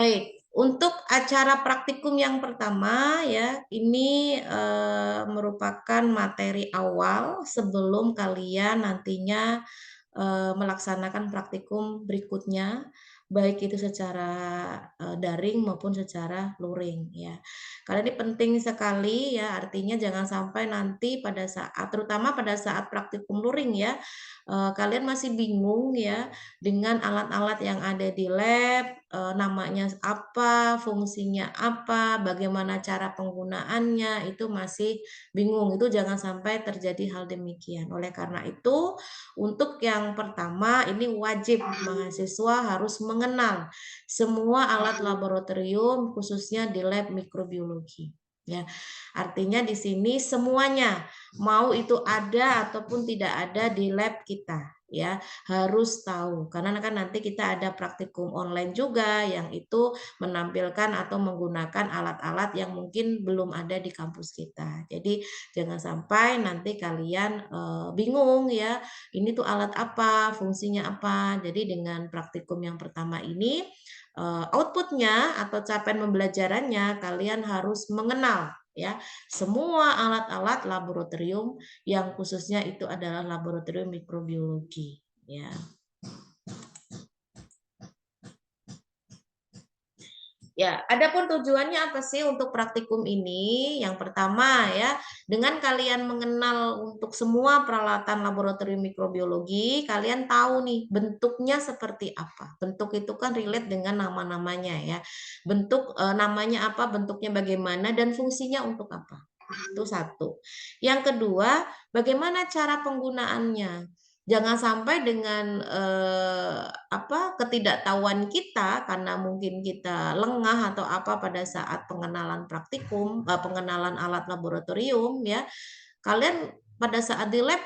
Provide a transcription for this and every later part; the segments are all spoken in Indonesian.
Baik, untuk acara praktikum yang pertama ya, ini merupakan materi awal sebelum kalian nantinya melaksanakan praktikum berikutnya, baik itu secara daring maupun secara luring ya. Karena ini penting sekali ya, artinya jangan sampai nanti pada saat terutama pada saat praktikum luring ya, kalian masih bingung ya dengan alat-alat yang ada di lab, namanya apa, fungsinya apa, bagaimana cara penggunaannya, itu masih bingung. Itu jangan sampai terjadi hal demikian. Oleh karena itu, untuk yang pertama ini wajib mahasiswa harus mengenal semua alat laboratorium khususnya di lab mikrobiologi. Ya, artinya di sini semuanya, mau itu ada ataupun tidak ada di lab kita, ya harus tahu. Karena kan nanti kita ada praktikum online juga yang itu menampilkan atau menggunakan alat-alat yang mungkin belum ada di kampus kita. Jadi jangan sampai nanti kalian bingung ya, ini tuh alat apa, fungsinya apa. Jadi dengan praktikum yang pertama ini outputnya atau capaian pembelajarannya kalian harus mengenal ya semua alat-alat laboratorium yang khususnya itu adalah laboratorium mikrobiologi ya. Ya, adapun tujuannya apa sih untuk praktikum ini? Yang pertama ya, dengan kalian mengenal untuk semua peralatan laboratorium mikrobiologi, kalian tahu nih bentuknya seperti apa. Bentuk itu kan relate dengan nama-namanya ya. Bentuk namanya apa, bentuknya bagaimana dan fungsinya untuk apa. Itu satu. Yang kedua, bagaimana cara penggunaannya? Jangan sampai dengan ketidaktahuan kita karena mungkin kita lengah atau apa pada saat pengenalan praktikum, pengenalan alat laboratorium ya. Kalian pada saat di lab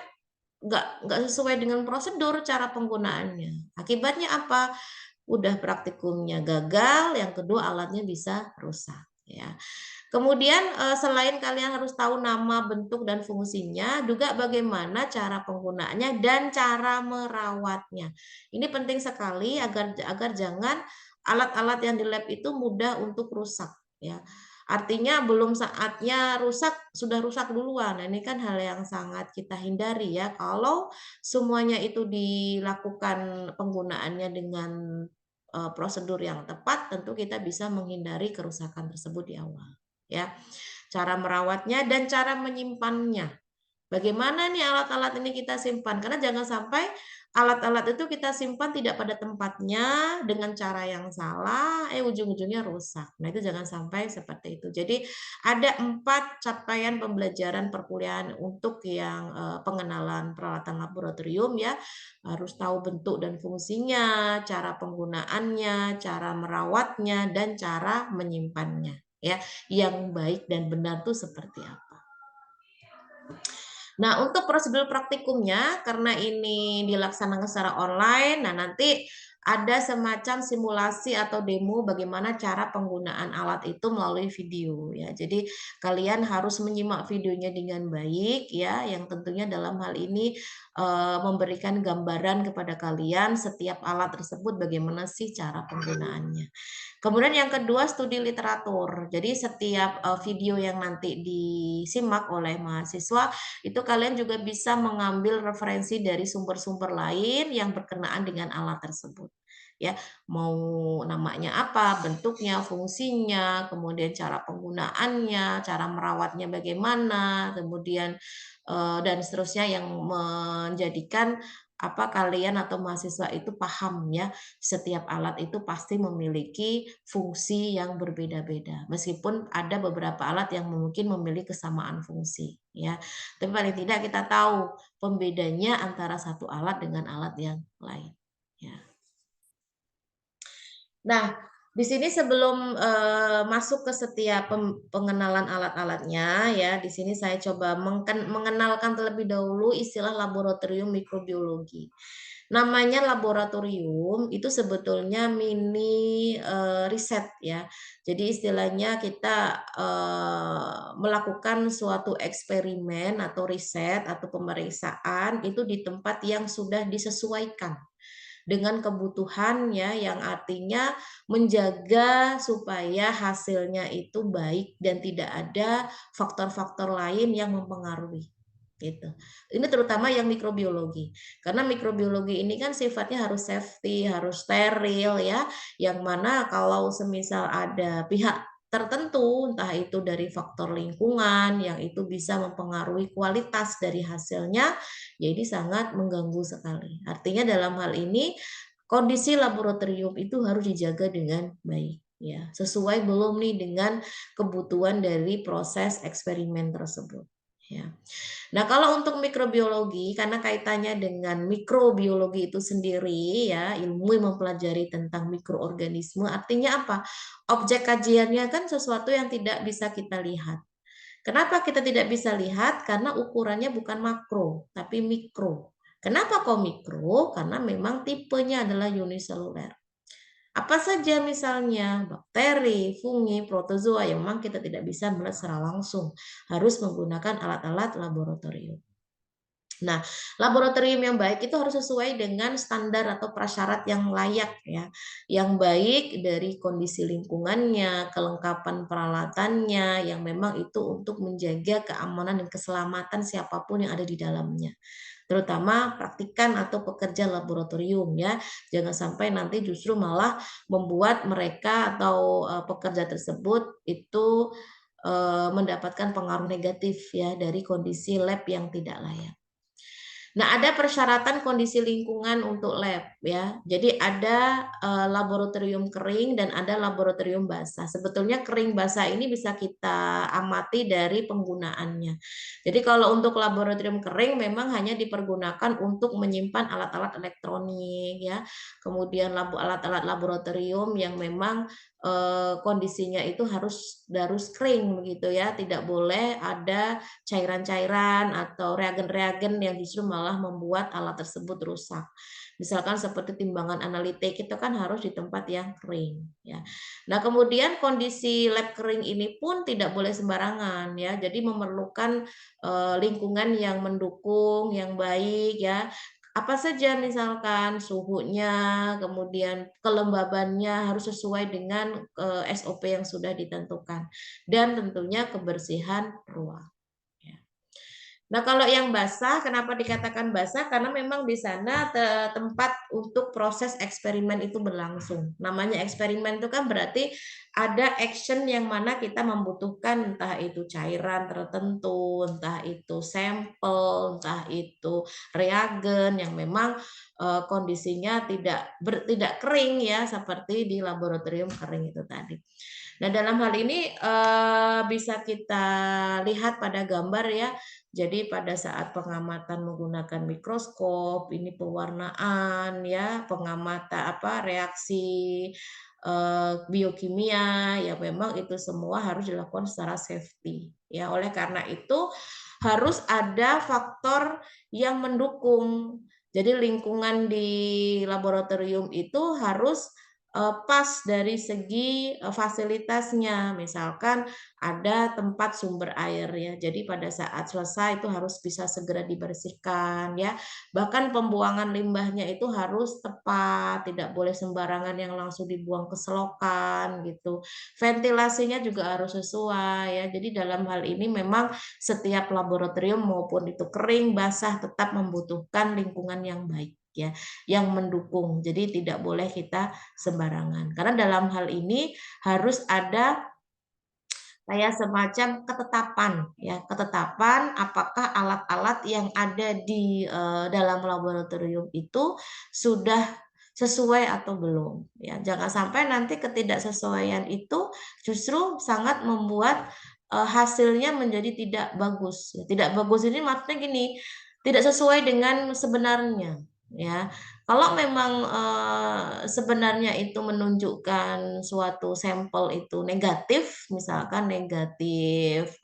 nggak sesuai dengan prosedur cara penggunaannya. Akibatnya apa? Udah praktikumnya gagal, yang kedua alatnya bisa rusak ya. Kemudian selain kalian harus tahu nama, bentuk, dan fungsinya, juga bagaimana cara penggunaannya dan cara merawatnya. Ini penting sekali agar jangan alat-alat yang di lab itu mudah untuk rusak ya. Artinya belum saatnya rusak, sudah rusak duluan. Nah, ini kan hal yang sangat kita hindari ya. Kalau semuanya itu dilakukan penggunaannya dengan prosedur yang tepat, tentu kita bisa menghindari kerusakan tersebut di awal ya. Cara merawatnya dan cara menyimpannya. Bagaimana nih alat-alat ini kita simpan? Karena jangan sampai alat-alat itu kita simpan tidak pada tempatnya dengan cara yang salah, ujung-ujungnya rusak. Nah itu jangan sampai seperti itu. Jadi ada 4 capaian pembelajaran perkuliahan untuk yang pengenalan peralatan laboratorium ya. Harus tahu bentuk dan fungsinya, cara penggunaannya, cara merawatnya, dan cara menyimpannya ya. Yang baik dan benar itu seperti apa. Nah, untuk prosedur praktikumnya, karena ini dilaksanakan secara online, nah nanti ada semacam simulasi atau demo bagaimana cara penggunaan alat itu melalui video ya. Jadi kalian harus menyimak videonya dengan baik ya, yang tentunya dalam hal ini memberikan gambaran kepada kalian setiap alat tersebut bagaimana sih cara penggunaannya. Kemudian yang kedua studi literatur. Jadi setiap video yang nanti disimak oleh mahasiswa itu kalian juga bisa mengambil referensi dari sumber-sumber lain yang berkenaan dengan alat tersebut. Ya, mau namanya apa, bentuknya, fungsinya, kemudian cara penggunaannya, cara merawatnya bagaimana, kemudian dan seterusnya yang menjadikan kalian atau mahasiswa itu paham ya, setiap alat itu pasti memiliki fungsi yang berbeda-beda. Meskipun ada beberapa alat yang mungkin memiliki kesamaan fungsi ya. Tapi paling tidak kita tahu pembedanya antara satu alat dengan alat yang lain ya. Nah, di sini sebelum masuk ke setiap pengenalan alat-alatnya ya, di sini saya coba mengenalkan terlebih dahulu istilah laboratorium mikrobiologi. Namanya laboratorium itu sebetulnya mini riset ya. Jadi istilahnya kita melakukan suatu eksperimen atau riset atau pemeriksaan itu di tempat yang sudah disesuaikan dengan kebutuhan ya, yang artinya menjaga supaya hasilnya itu baik dan tidak ada faktor-faktor lain yang mempengaruhi gitu. Ini terutama yang mikrobiologi. Karena mikrobiologi ini kan sifatnya harus safety, harus steril ya, yang mana kalau semisal ada pihak tertentu, entah itu dari faktor lingkungan yang itu bisa mempengaruhi kualitas dari hasilnya, jadi sangat mengganggu sekali. Artinya dalam hal ini kondisi laboratorium itu harus dijaga dengan baik ya, sesuai belum nih dengan kebutuhan dari proses eksperimen tersebut ya. Nah, kalau untuk mikrobiologi, karena kaitannya dengan mikrobiologi itu sendiri ya, ilmu yang mempelajari tentang mikroorganisme, artinya apa? Objek kajiannya kan sesuatu yang tidak bisa kita lihat. Kenapa kita tidak bisa lihat? Karena ukurannya bukan makro, tapi mikro. Kenapa kok mikro? Karena memang tipenya adalah uniseluler. Apa saja misalnya bakteri, fungi, protozoa yang memang kita tidak bisa melihat secara langsung, harus menggunakan alat-alat laboratorium. Nah, laboratorium yang baik itu harus sesuai dengan standar atau prasyarat yang layak ya, yang baik dari kondisi lingkungannya, kelengkapan peralatannya, yang memang itu untuk menjaga keamanan dan keselamatan siapapun yang ada di dalamnya. Terutama praktikan atau pekerja laboratorium ya. Jangan sampai nanti justru malah membuat mereka atau pekerja tersebut itu mendapatkan pengaruh negatif ya dari kondisi lab yang tidak layak. Nah, ada persyaratan kondisi lingkungan untuk lab ya. Jadi ada laboratorium kering dan ada laboratorium basah. Sebetulnya kering basah ini bisa kita amati dari penggunaannya. Jadi kalau untuk laboratorium kering memang hanya dipergunakan untuk menyimpan alat-alat elektronik ya. Kemudian alat-alat laboratorium yang memang kondisinya itu harus kering begitu ya. Tidak boleh ada cairan-cairan atau reagen-reagen yang justru malah membuat alat tersebut rusak. Misalkan seperti timbangan analitik itu kan harus di tempat yang kering ya. Nah, kemudian kondisi lab kering ini pun tidak boleh sembarangan ya. Jadi memerlukan lingkungan yang mendukung, yang baik ya. Apa saja misalkan suhunya, kemudian kelembabannya harus sesuai dengan SOP yang sudah ditentukan dan tentunya kebersihan ruang. Ya. Nah, kalau yang basah, kenapa dikatakan basah? Karena memang di sana tempat untuk proses eksperimen itu berlangsung. Namanya eksperimen itu kan berarti ada action yang mana kita membutuhkan entah itu cairan tertentu, entah itu sampel, entah itu reagen yang memang kondisinya tidak kering ya seperti di laboratorium kering itu tadi. Nah, dalam hal ini bisa kita lihat pada gambar ya. Jadi pada saat pengamatan menggunakan mikroskop, ini pewarnaan ya, pengamatan reaksi biokimia ya memang itu semua harus dilakukan secara safety. Ya, oleh karena itu harus ada faktor yang mendukung. Jadi lingkungan di laboratorium itu harus pas dari segi fasilitasnya. Misalkan ada tempat sumber air ya. Jadi pada saat selesai itu harus bisa segera dibersihkan ya. Bahkan pembuangan limbahnya itu harus tepat, tidak boleh sembarangan yang langsung dibuang ke selokan gitu. Ventilasinya juga harus sesuai ya. Jadi dalam hal ini memang setiap laboratorium maupun itu kering, basah tetap membutuhkan lingkungan yang baik ya, yang mendukung. Jadi tidak boleh kita sembarangan. Karena dalam hal ini harus ada kayak semacam ketetapan ya, ketetapan apakah alat-alat yang ada di dalam laboratorium itu sudah sesuai atau belum ya. Jangan sampai nanti ketidaksesuaian itu justru sangat membuat hasilnya menjadi tidak bagus. Tidak bagus ini maksudnya gini, tidak sesuai dengan sebenarnya ya. Kalau memang sebenarnya itu menunjukkan suatu sampel itu negatif, misalkan negatif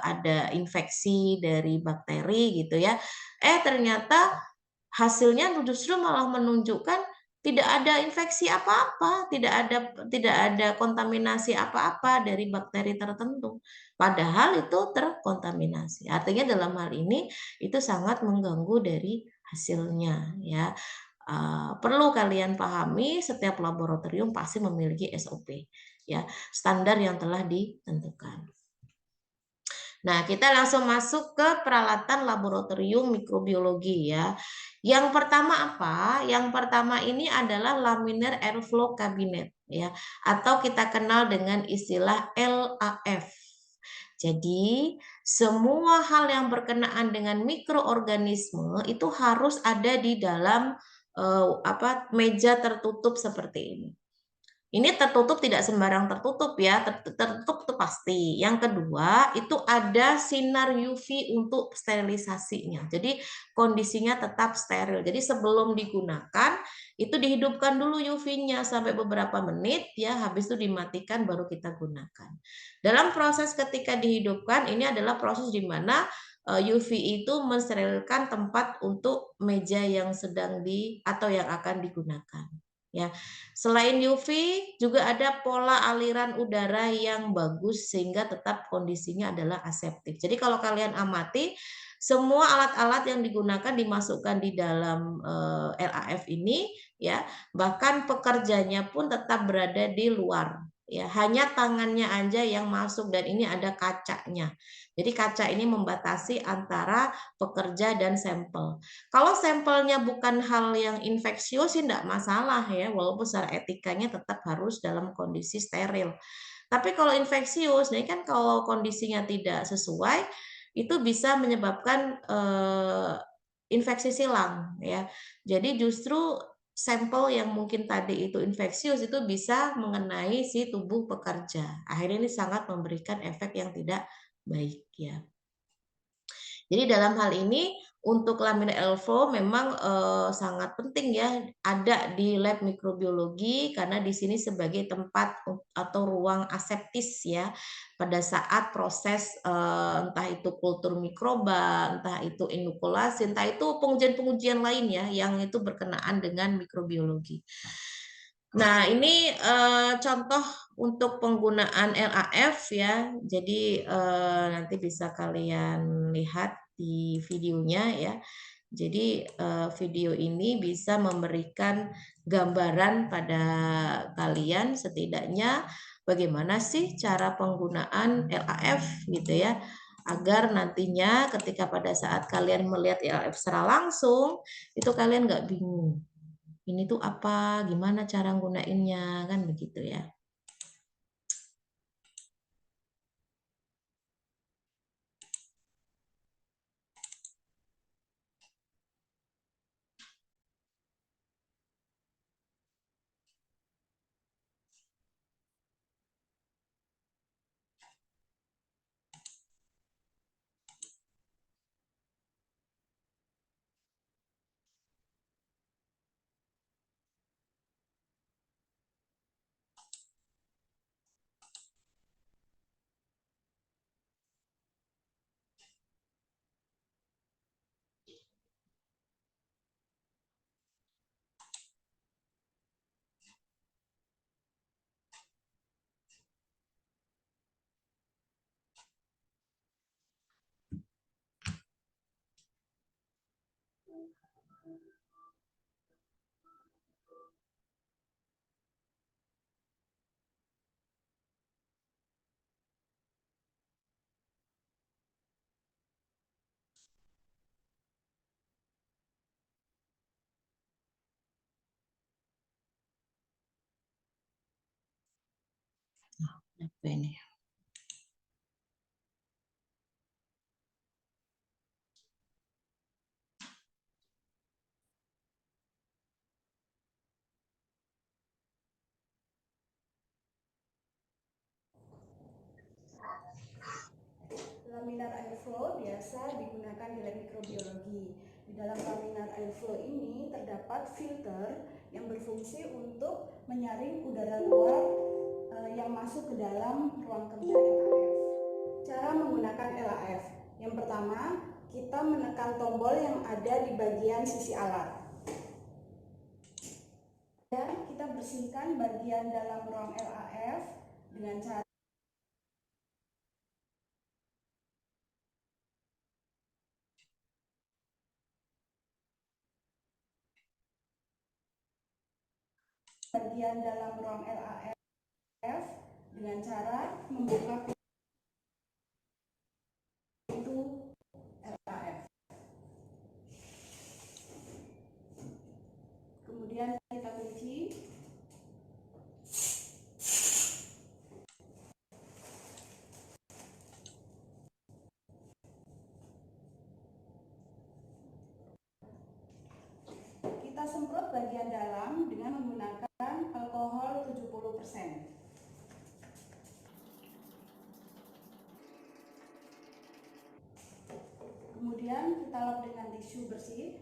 ada infeksi dari bakteri gitu ya, ternyata hasilnya justru malah menunjukkan tidak ada infeksi apa-apa, tidak ada kontaminasi apa-apa dari bakteri tertentu. Padahal itu terkontaminasi. Artinya dalam hal ini itu sangat mengganggu dari hasilnya ya. perlu kalian pahami, setiap laboratorium pasti memiliki SOP, ya, standar yang telah ditentukan. Nah, kita langsung masuk ke peralatan laboratorium mikrobiologi ya. Yang pertama apa? Yang pertama ini adalah laminar airflow cabinet ya, atau kita kenal dengan istilah LAF. Jadi, semua hal yang berkenaan dengan mikroorganisme itu harus ada di dalam meja tertutup seperti ini. Ini tertutup tidak sembarang tertutup ya, tertutup itu pasti. Yang kedua, itu ada sinar UV untuk sterilisasinya. Jadi kondisinya tetap steril. Jadi sebelum digunakan, itu dihidupkan dulu UV-nya sampai beberapa menit ya, habis itu dimatikan baru kita gunakan. Dalam proses ketika dihidupkan, ini adalah proses di mana UV itu mensterilkan tempat untuk meja yang sedang atau yang akan digunakan. Ya, selain UV juga ada pola aliran udara yang bagus sehingga tetap kondisinya adalah aseptik. Jadi kalau kalian amati semua alat-alat yang digunakan dimasukkan di dalam LAF ini ya, bahkan pekerjanya pun tetap berada di luar. Ya, hanya tangannya aja yang masuk dan ini ada kacanya. Jadi kaca ini membatasi antara pekerja dan sampel. Kalau sampelnya bukan hal yang infeksius sih enggak masalah ya, walaupun secara etikanya tetap harus dalam kondisi steril. Tapi kalau infeksius, ini kan kalau kondisinya tidak sesuai, itu bisa menyebabkan infeksi silang ya. Jadi justru sampel yang mungkin tadi itu infeksius itu bisa mengenai si tubuh pekerja. Akhirnya ini sangat memberikan efek yang tidak baik ya. Jadi dalam hal ini untuk laminar airflow memang sangat penting ya ada di lab mikrobiologi karena di sini sebagai tempat atau ruang aseptis ya pada saat proses entah itu kultur mikroba, entah itu inokulasi, entah itu pengujian-pengujian lain ya yang itu berkenaan dengan mikrobiologi. Nah, ini contoh untuk penggunaan LAF ya. Jadi nanti bisa kalian lihat di videonya ya. Jadi video ini bisa memberikan gambaran pada kalian setidaknya bagaimana sih cara penggunaan LAF gitu ya. Agar nantinya ketika pada saat kalian melihat LAF secara langsung, itu kalian nggak bingung ini tuh apa, gimana cara nggunainnya, kan begitu ya. Apa ini? Laminar airflow biasa digunakan di lab mikrobiologi. Di dalam laminar airflow ini terdapat filter yang berfungsi untuk menyaring udara luar yang masuk ke dalam ruang kerja LAF. Cara menggunakan LAF. Yang pertama, kita menekan tombol yang ada di bagian sisi alat. Dan kita bersihkan bagian dalam ruang LAF dengan cara bagian dalam ruang LAF dengan cara membuka pintu LAF. Kemudian kita kunci. Kita semprot bagian dalam dengan menggunakan alkohol 70%. Kemudian kita lap dengan tisu bersih.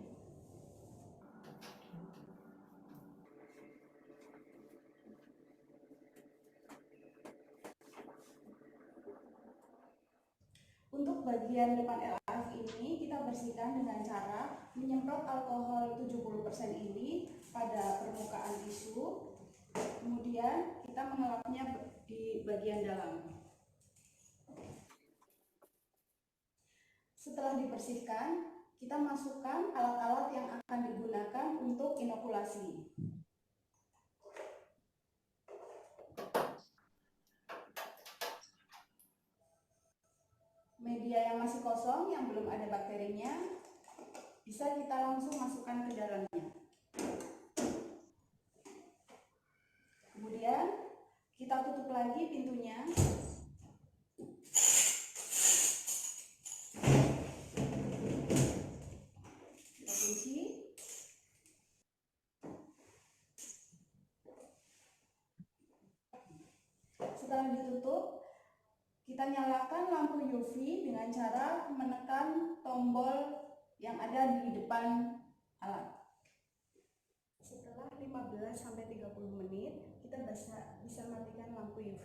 Untuk bagian depan LAF ini kita bersihkan dengan cara menyemprot alkohol 70% ini pada permukaan tisu. Kemudian kita mengelapnya di bagian dalam. Setelah dibersihkan, kita masukkan alat-alat yang akan digunakan untuk inokulasi. Media yang masih kosong, yang belum ada bakterinya, bisa kita langsung masukkan ke dalamnya. Kemudian kita tutup lagi pintunya. Kita kunci. Setelah ditutup, kita nyalakan lampu UV dengan cara menekan tombol yang ada di depan alat. Setelah 15-30 menit, kita bisa matikan lampu UV.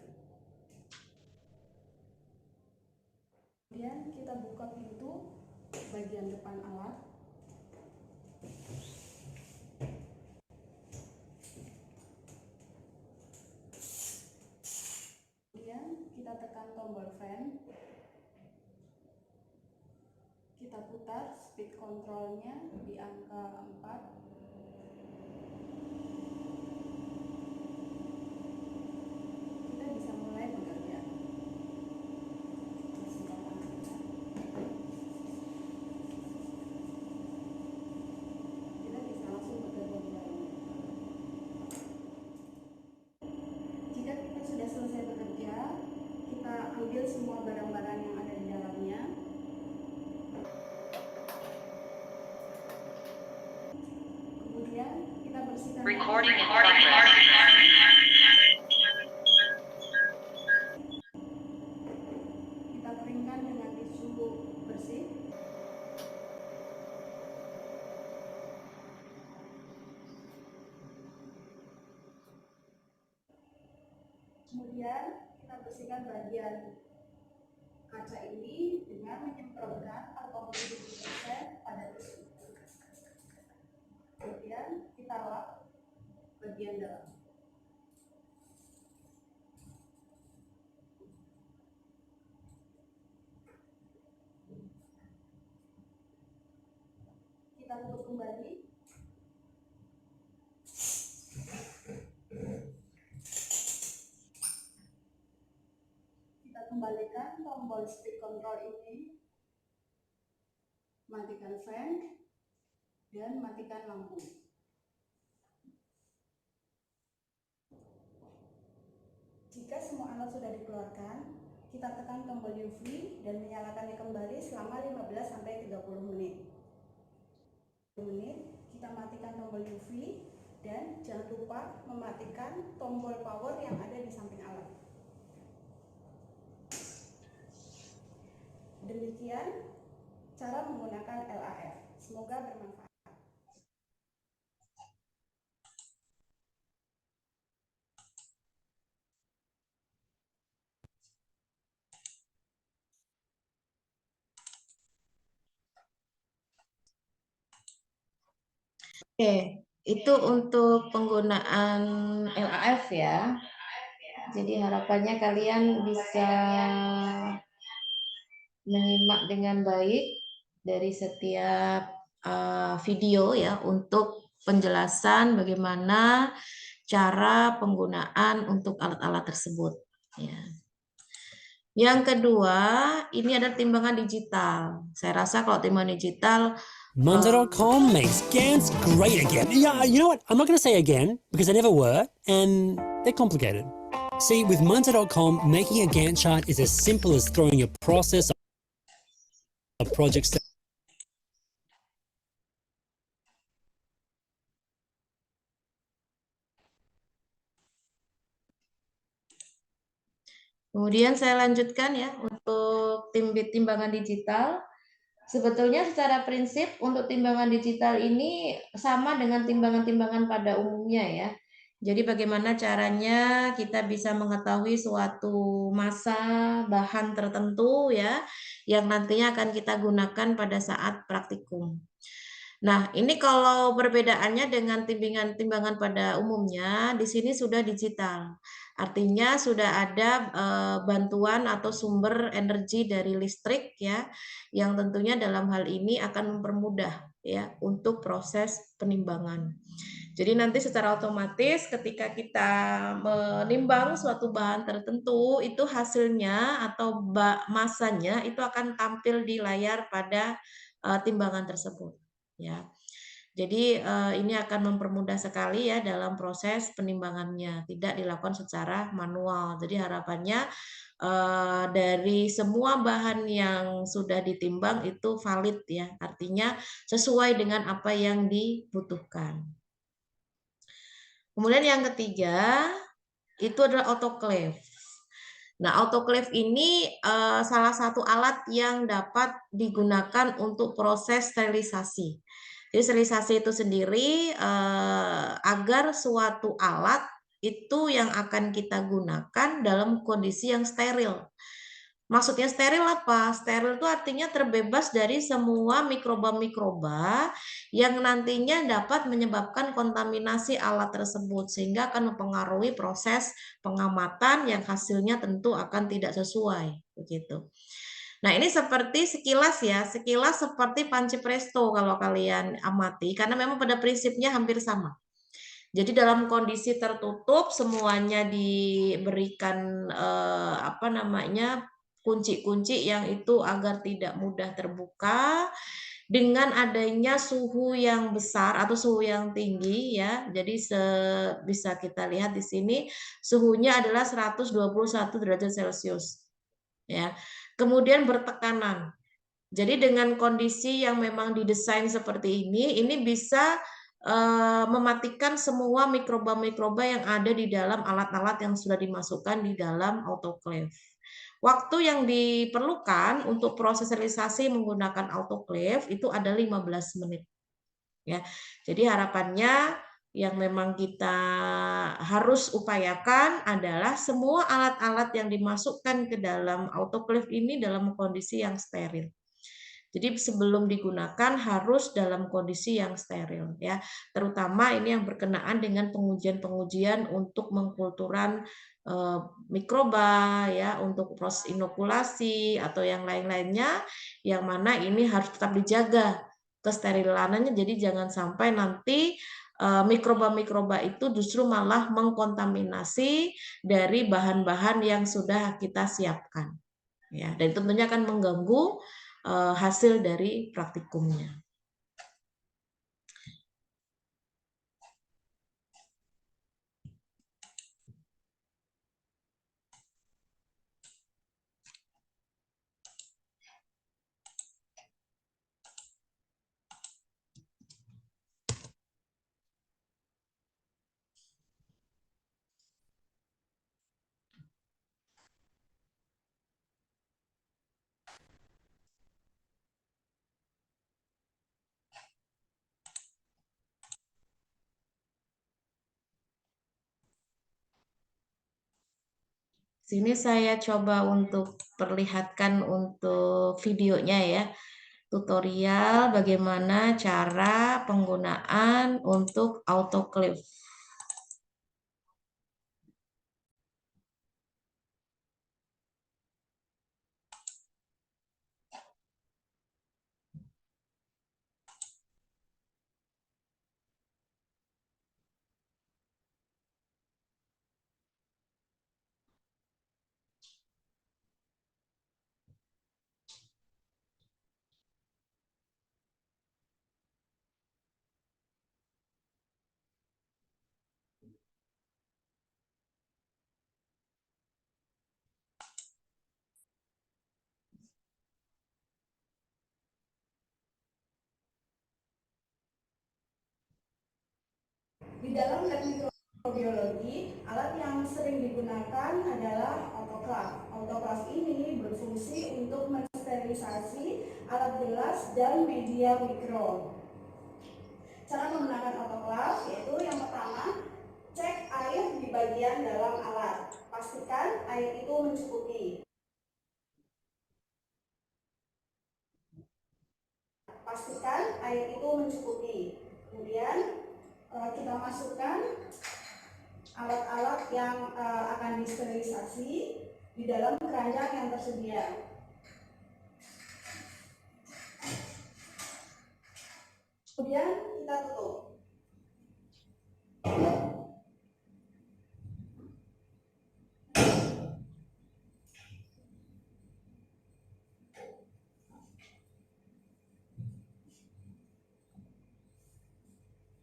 Kemudian kita buka pintu bagian depan alat. Kemudian kita tekan tombol fan. Kita putar speed controlnya di angka 4. Kita bisa mulai bekerja. Kita bisa langsung bekerja di dalamnya. Jika kita sudah selesai bekerja, kita ambil semua barang-barang yang ada di dalamnya. Kemudian kita bersihkan. Recording in progress. Kita keringkan dengan tisu bersih. Kemudian kita bersihkan bagian kaca ini dengan menyemprotkan alkohol 70% pada tisu. Kemudian kita lap bagian dalam. Kita tutup kembali. Kita kembalikan tombol speed control ini, matikan fan, dan matikan lampu. Jika semua alat sudah dikeluarkan, kita tekan tombol UV dan menyalakannya kembali selama 15-30 menit. Kita matikan tombol UV dan jangan lupa mematikan tombol power yang ada di samping alat. Demikian cara menggunakan LAF. Semoga bermanfaat. Oke, itu untuk penggunaan LAF ya. Jadi harapannya kalian bisa menyimak dengan baik dari setiap video ya untuk penjelasan bagaimana cara penggunaan untuk alat-alat tersebut. Ya. Yang kedua, ini ada timbangan digital. Saya rasa kalau timbangan digital, Monzo.com makes GANs great again. Yeah, you know what? I'm not going to say again because they never were, and they're complicated. See, with Monzo.com, making a Gantt chart is as simple as throwing a process of projects. kemudian saya lanjutkan ya untuk timbangan digital. Sebetulnya secara prinsip untuk timbangan digital ini sama dengan timbangan-timbangan pada umumnya ya. Jadi bagaimana caranya kita bisa mengetahui suatu massa bahan tertentu ya yang nantinya akan kita gunakan pada saat praktikum. Nah, ini kalau perbedaannya dengan timbangan pada umumnya, di sini sudah digital. Artinya sudah ada bantuan atau sumber energi dari listrik ya, yang tentunya dalam hal ini akan mempermudah ya untuk proses penimbangan. Jadi nanti secara otomatis ketika kita menimbang suatu bahan tertentu, itu hasilnya atau masanya itu akan tampil di layar pada timbangan tersebut. Ya, jadi ini akan mempermudah sekali ya dalam proses penimbangannya, tidak dilakukan secara manual. Jadi harapannya dari semua bahan yang sudah ditimbang itu valid ya, artinya sesuai dengan apa yang dibutuhkan. Kemudian yang ketiga itu adalah autoclave. Nah, autoclave ini salah satu alat yang dapat digunakan untuk proses sterilisasi. Jadi sterilisasi itu sendiri agar suatu alat itu yang akan kita gunakan dalam kondisi yang steril. Maksudnya steril apa? Steril itu artinya terbebas dari semua mikroba-mikroba yang nantinya dapat menyebabkan kontaminasi alat tersebut sehingga akan mempengaruhi proses pengamatan yang hasilnya tentu akan tidak sesuai begitu. Nah, ini seperti sekilas ya, sekilas seperti panci presto kalau kalian amati karena memang pada prinsipnya hampir sama. Jadi dalam kondisi tertutup semuanya diberikan apa namanya kunci-kunci yang itu agar tidak mudah terbuka dengan adanya suhu yang besar atau suhu yang tinggi ya. Jadi bisa kita lihat di sini suhunya adalah 121 derajat Celcius ya. Kemudian bertekanan. Jadi dengan kondisi yang memang didesain seperti ini bisa mematikan semua mikroba-mikroba yang ada di dalam alat-alat yang sudah dimasukkan di dalam autoclave. Waktu yang diperlukan untuk proses sterilisasi menggunakan autoclave itu ada 15 menit. Ya. Jadi harapannya yang memang kita harus upayakan adalah semua alat-alat yang dimasukkan ke dalam autoclave ini dalam kondisi yang steril. Jadi sebelum digunakan harus dalam kondisi yang steril ya. Terutama ini yang berkenaan dengan pengujian-pengujian untuk mengkulturan mikroba ya, untuk proses inokulasi atau yang lain-lainnya yang mana ini harus tetap dijaga kesterilannya. Jadi jangan sampai nanti mikroba-mikroba itu justru malah mengkontaminasi dari bahan-bahan yang sudah kita siapkan. Ya, dan tentunya akan mengganggu hasil dari praktikumnya. Sini saya coba untuk perlihatkan untuk videonya ya. Tutorial bagaimana cara penggunaan untuk autoclave. dalam lab mikrobiologi, alat yang sering digunakan adalah autoclave. Autoclave ini berfungsi untuk mensterilisasi alat gelas dan media mikro. Cara menggunakan autoclave yaitu yang pertama, cek air di bagian dalam alat. Pastikan air itu mencukupi. Pastikan air itu mencukupi. Kemudian kita masukkan alat-alat yang akan disterilisasi di dalam keranjang yang tersedia. Kemudian kita tutup.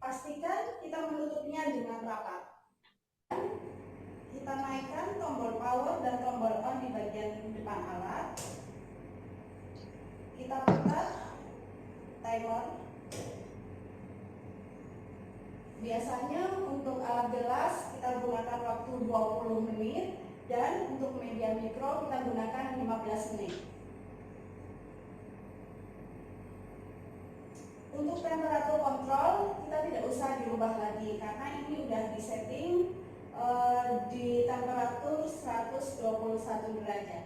Pastikan kita menutupnya dengan rapat. Kita naikkan tombol power dan tombol on di bagian depan alat. Kita putar timer. Biasanya untuk alat gelas kita gunakan waktu 20 menit dan untuk media mikro kita gunakan 15 menit. Untuk temperatur kontrol kita tidak usah dirubah lagi karena ini sudah disetting di temperatur 121 derajat.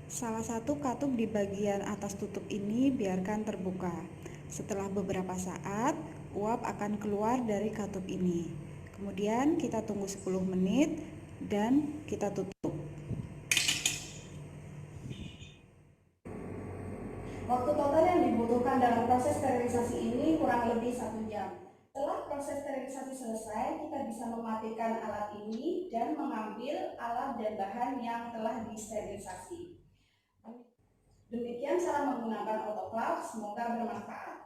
Salah satu katup di bagian atas tutup ini biarkan terbuka. Setelah beberapa saat, uap akan keluar dari katup ini. Kemudian kita tunggu 10 menit dan kita tutup. Waktu total yang dibutuhkan dalam proses sterilisasi ini kurang lebih 1 jam. Setelah proses sterilisasi selesai, kita bisa mematikan alat ini dan mengambil alat dan bahan yang telah disterilisasi. Demikian cara menggunakan autoclave, semoga bermanfaat.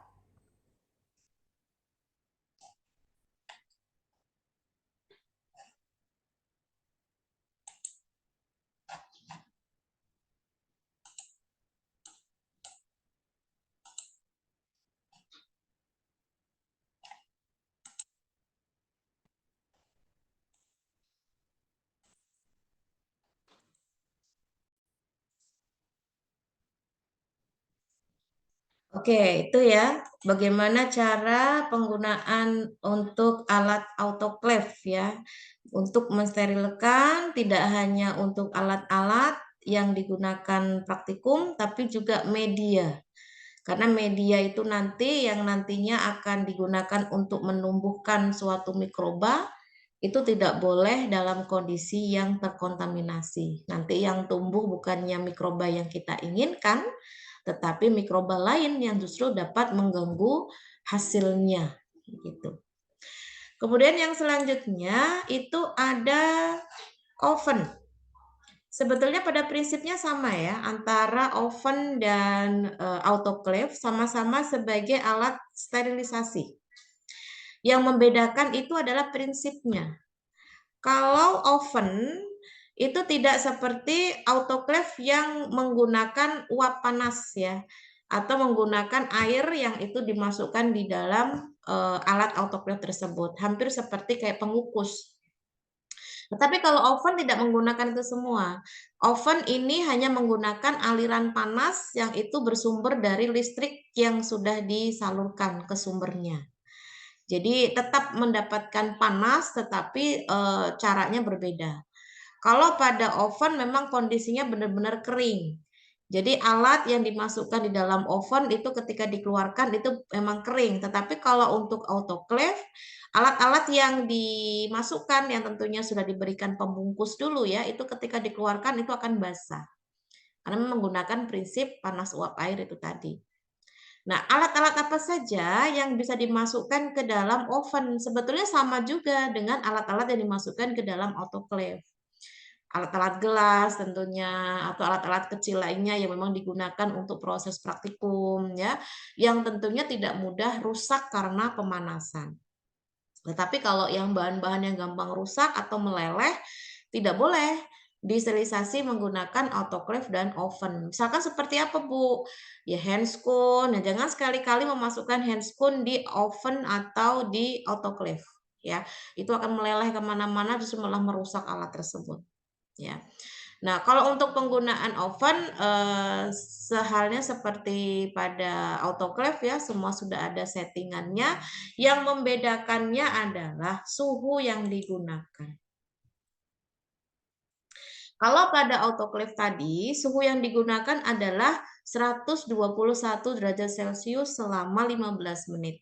Oke, itu ya, bagaimana cara penggunaan untuk alat autoclave ya, untuk mensterilkan tidak hanya untuk alat-alat yang digunakan praktikum, tapi juga media. Karena media itu nanti yang nantinya akan digunakan untuk menumbuhkan suatu mikroba, itu tidak boleh dalam kondisi yang terkontaminasi. Nanti yang tumbuh bukannya mikroba yang kita inginkan, tetapi mikroba lain yang justru dapat mengganggu hasilnya gitu. Kemudian yang selanjutnya itu ada oven. Sebetulnya pada prinsipnya sama ya, antara oven dan autoclave sama-sama sebagai alat sterilisasi. Yang membedakan itu adalah prinsipnya. Kalau oven itu tidak seperti autoclave yang menggunakan uap panas ya, atau menggunakan air yang itu dimasukkan di dalam alat autoclave tersebut, hampir seperti kayak pengukus. Tetapi kalau oven tidak menggunakan itu semua. Oven ini hanya menggunakan aliran panas yang itu bersumber dari listrik yang sudah disalurkan ke sumbernya. Jadi tetap mendapatkan panas, tetapi caranya berbeda. Kalau pada oven memang kondisinya benar-benar kering. Jadi alat yang dimasukkan di dalam oven itu ketika dikeluarkan itu memang kering. Tetapi kalau untuk autoclave, alat-alat yang dimasukkan yang tentunya sudah diberikan pembungkus dulu ya, itu ketika dikeluarkan itu akan basah. Karena menggunakan prinsip panas uap air itu tadi. Nah, alat-alat apa saja yang bisa dimasukkan ke dalam oven? Sebetulnya sama juga dengan alat-alat yang dimasukkan ke dalam autoclave. Alat-alat gelas tentunya, atau alat-alat kecil lainnya yang memang digunakan untuk proses praktikum, ya, yang tentunya tidak mudah rusak karena pemanasan. Tetapi kalau yang bahan-bahan yang gampang rusak atau meleleh, tidak boleh disterilisasi menggunakan autoclave dan oven. Misalkan seperti apa, Bu? Ya handscoon. Nah, jangan sekali-kali memasukkan handscoon di oven atau di autoclave. ya. Itu akan meleleh kemana-mana, justru malah merusak alat tersebut, ya. Nah, kalau untuk penggunaan oven, sehalnya seperti pada autoclave ya, semua sudah ada settingannya. Yang membedakannya adalah suhu yang digunakan. Kalau pada autoclave tadi, suhu yang digunakan adalah 121 derajat Celcius selama 15 menit.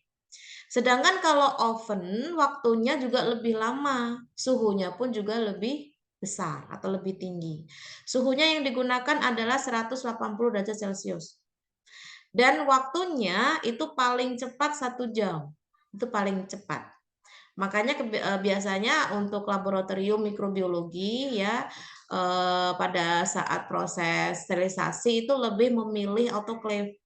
Sedangkan kalau oven, waktunya juga lebih lama, suhunya pun juga lebih besar atau lebih tinggi. Suhunya yang digunakan adalah 180 derajat Celcius. Dan waktunya itu paling cepat 1 jam. Itu paling cepat. Makanya biasanya untuk laboratorium mikrobiologi ya pada saat proses sterilisasi itu lebih memilih autoclave.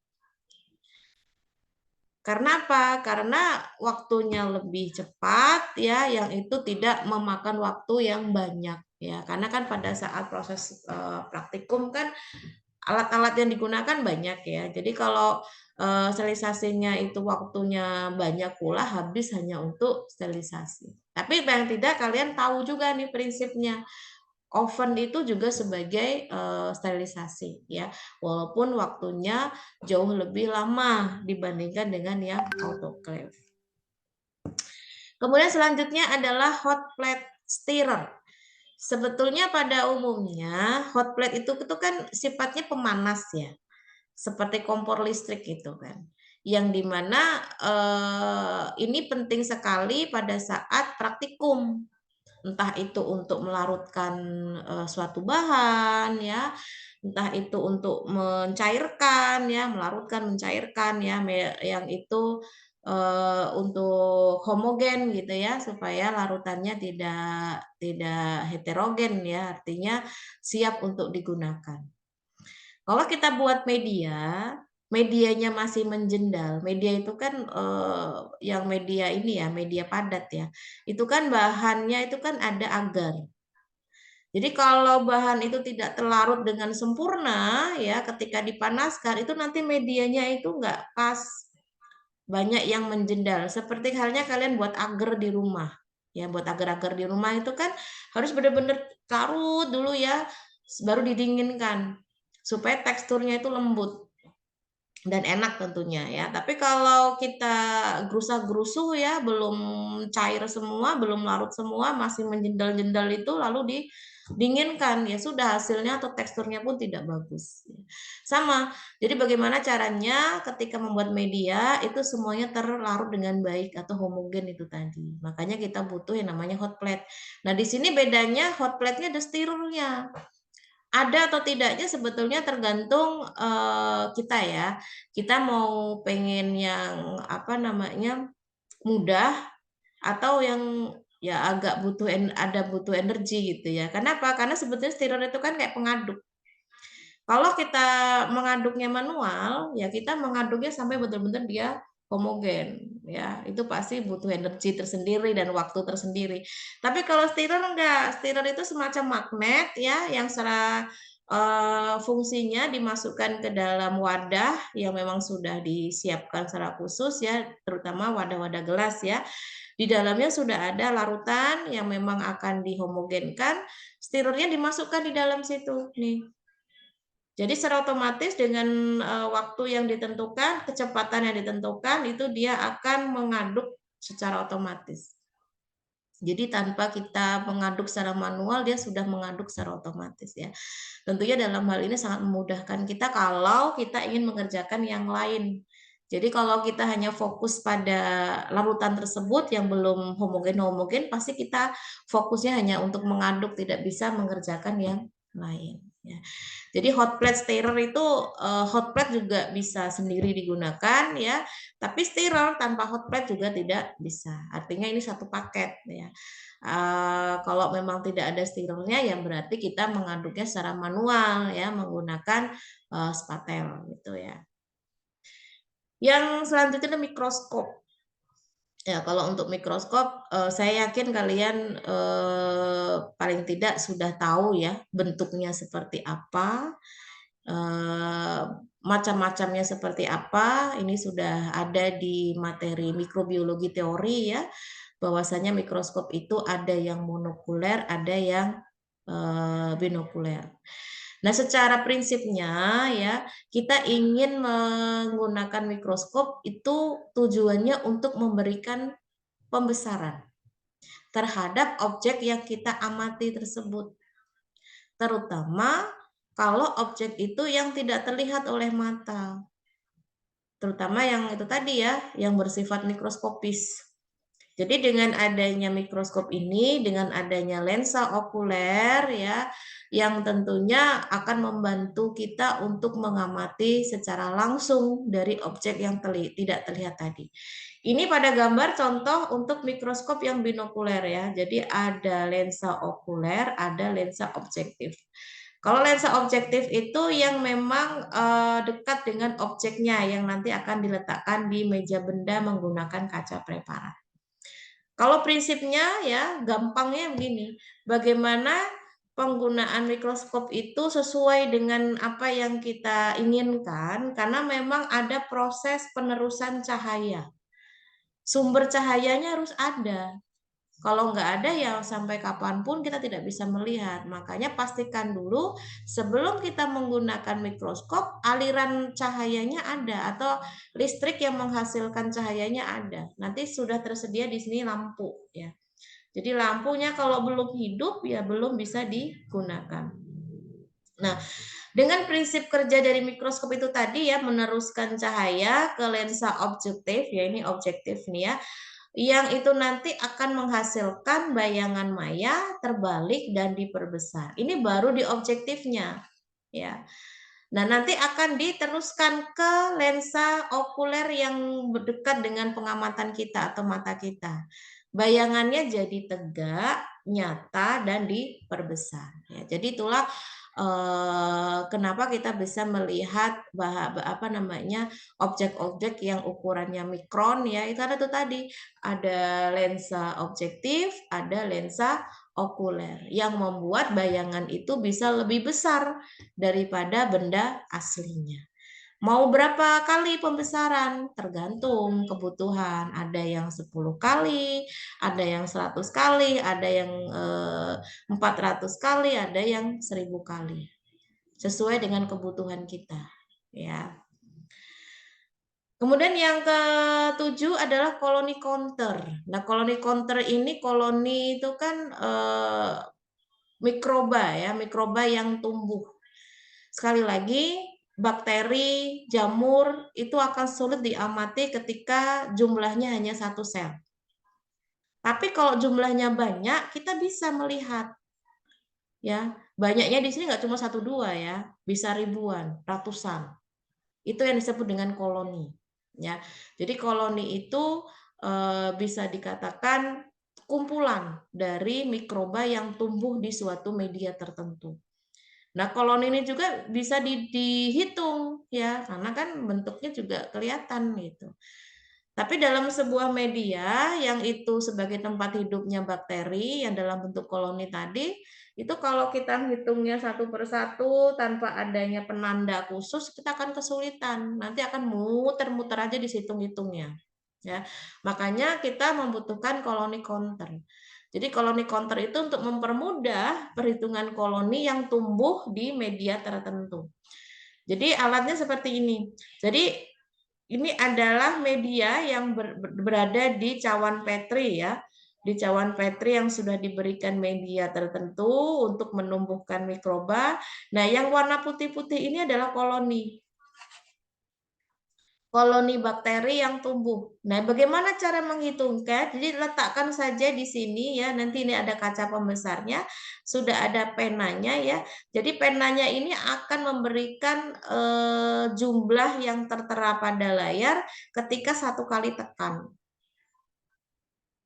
Karena apa? Karena waktunya lebih cepat ya, yang itu tidak memakan waktu yang banyak ya. Karena kan pada saat proses praktikum kan alat-alat yang digunakan banyak ya. Jadi kalau sterilisasinya itu waktunya banyak pula, habis hanya untuk sterilisasi. Tapi yang tidak, kalian tahu juga nih prinsipnya. Oven itu juga sebagai sterilisasi ya, walaupun waktunya jauh lebih lama dibandingkan dengan yang autoclave. Kemudian selanjutnya adalah hot plate stirrer. Sebetulnya pada umumnya hot plate itu kan sifatnya pemanas ya, seperti kompor listrik gitu kan. Yang dimana ini penting sekali pada saat praktikum, entah itu untuk melarutkan suatu bahan ya, entah itu untuk mencairkan ya, melarutkan, mencairkan ya, yang itu untuk homogen gitu ya, supaya larutannya tidak heterogen ya, artinya siap untuk digunakan. Kalau kita buat media, medianya masih menjendal. Media itu kan yang media ini ya, media padat ya. Itu kan bahannya itu kan ada agar. Jadi kalau bahan itu tidak terlarut dengan sempurna ya, ketika dipanaskan itu nanti medianya itu nggak pas. Banyak yang menjendal. Seperti halnya kalian buat agar di rumah. Ya, buat agar-agar di rumah itu kan harus benar-benar larut dulu ya, baru didinginkan supaya teksturnya itu lembut dan enak tentunya ya. Tapi kalau kita gerusah-gerusuh ya, belum cair semua, belum larut semua, masih menjendal-jendal itu lalu didinginkan, ya sudah hasilnya atau teksturnya pun tidak bagus. Sama. Jadi bagaimana caranya ketika membuat media itu semuanya terlarut dengan baik atau homogen itu tadi. Makanya kita butuh yang namanya hot plate. Nah, di sini bedanya hot plate-nya ada stirrernya. Ada atau tidaknya sebetulnya tergantung kita ya. Kita mau pengen yang apa namanya mudah atau yang ya agak butuh energi gitu ya. Kenapa? Karena sebetulnya stirrer itu kan kayak pengaduk. Kalau kita mengaduknya manual, ya kita mengaduknya sampai benar-benar dia homogen, ya itu pasti butuh energi tersendiri dan waktu tersendiri. Tapi kalau stirrer enggak, stirrer itu semacam magnet ya, yang secara fungsinya dimasukkan ke dalam wadah yang memang sudah disiapkan secara khusus ya, terutama wadah-wadah gelas ya. Di dalamnya sudah ada larutan yang memang akan dihomogenkan, stirrernya dimasukkan di dalam situ nih. Jadi secara otomatis dengan waktu yang ditentukan, kecepatan yang ditentukan, itu dia akan mengaduk secara otomatis. Jadi tanpa kita mengaduk secara manual, dia sudah mengaduk secara otomatis ya. Tentunya dalam hal ini sangat memudahkan kita kalau kita ingin mengerjakan yang lain. Jadi kalau kita hanya fokus pada larutan tersebut yang belum homogen, pasti kita fokusnya hanya untuk mengaduk, tidak bisa mengerjakan yang lain. Ya. Jadi hot plate stirrer itu hot plate juga bisa sendiri digunakan ya, tapi stirrer tanpa hot plate juga tidak bisa. Artinya ini satu paket ya. Kalau memang tidak ada stirrernya ya berarti kita mengaduknya secara manual ya menggunakan spatel gitu ya. Yang selanjutnya adalah mikroskop. Ya, kalau untuk mikroskop, saya yakin kalian paling tidak sudah tahu ya bentuknya seperti apa, macam-macamnya seperti apa. Ini sudah ada di materi mikrobiologi teori ya. bahwasanya mikroskop itu ada yang monokuler, ada yang binokuler. Nah, secara prinsipnya ya, kita ingin menggunakan mikroskop itu tujuannya untuk memberikan pembesaran terhadap objek yang kita amati tersebut. Terutama kalau objek itu yang tidak terlihat oleh mata. Terutama yang itu tadi ya, yang bersifat mikroskopis. Jadi dengan adanya mikroskop ini, dengan adanya lensa okuler ya, yang tentunya akan membantu kita untuk mengamati secara langsung dari objek yang tidak terlihat tadi. Ini pada gambar contoh untuk mikroskop yang binokuler ya. Jadi ada lensa okuler, ada lensa objektif. Kalau lensa objektif itu yang memang dekat dengan objeknya yang nanti akan diletakkan di meja benda menggunakan kaca preparat. Kalau prinsipnya ya gampangnya begini, bagaimana penggunaan mikroskop itu sesuai dengan apa yang kita inginkan karena memang ada proses penerusan cahaya. Sumber cahayanya harus ada. Kalau nggak ada ya sampai kapanpun kita tidak bisa melihat. Makanya pastikan dulu sebelum kita menggunakan mikroskop aliran cahayanya ada atau listrik yang menghasilkan cahayanya ada. Nanti sudah tersedia di sini lampu ya. Jadi lampunya kalau belum hidup ya belum bisa digunakan. Nah, dengan prinsip kerja dari mikroskop itu tadi ya meneruskan cahaya ke lensa objektif ya ini objektif nih ya yang itu nanti akan menghasilkan bayangan maya terbalik dan diperbesar. Ini baru di objektifnya, ya. Nah, nanti akan diteruskan ke lensa okuler yang dekat dengan pengamatan kita atau mata kita. Bayangannya jadi tegak, nyata, dan diperbesar. Ya, jadi itulah kenapa kita bisa melihat objek-objek yang ukurannya mikron ya itu ada tuh tadi ada lensa objektif, ada lensa okuler yang membuat bayangan itu bisa lebih besar daripada benda aslinya. Mau berapa kali pembesaran? Tergantung kebutuhan. Ada yang 10 kali, ada yang 100 kali, ada yang 400 kali, ada yang 1000 kali. Sesuai dengan kebutuhan kita. Ya. Kemudian yang ke-7 adalah koloni counter. Nah, koloni counter ini koloni itu kan mikroba ya, mikroba yang tumbuh. Sekali lagi, bakteri, jamur itu akan sulit diamati ketika jumlahnya hanya 1 sel. Tapi kalau jumlahnya banyak, kita bisa melihat. Ya, banyaknya di sini nggak cuma 1-2 ya, bisa ribuan, ratusan. Itu yang disebut dengan koloni. Ya, jadi koloni itu bisa dikatakan kumpulan dari mikroba yang tumbuh di suatu media tertentu. Nah, koloni ini juga bisa dihitung ya, karena kan bentuknya juga kelihatan gitu. Tapi dalam sebuah media yang itu sebagai tempat hidupnya bakteri yang dalam bentuk koloni tadi, itu kalau kita hitungnya satu persatu tanpa adanya penanda khusus, kita akan kesulitan. Nanti akan muter-muter aja di hitung-hitungnya. Ya, makanya kita membutuhkan koloni counter. Jadi koloni counter itu untuk mempermudah perhitungan koloni yang tumbuh di media tertentu. Jadi alatnya seperti ini. Jadi ini adalah media yang berada di cawan Petri ya. Di cawan Petri yang sudah diberikan media tertentu untuk menumbuhkan mikroba. Nah, yang warna putih-putih ini adalah koloni. Koloni bakteri yang tumbuh. Nah, bagaimana cara menghitungkan? Jadi letakkan saja di sini ya. Nanti ini ada kaca pembesarnya, sudah ada penanya ya. Jadi penanya ini akan memberikan jumlah yang tertera pada layar ketika 1 kali tekan.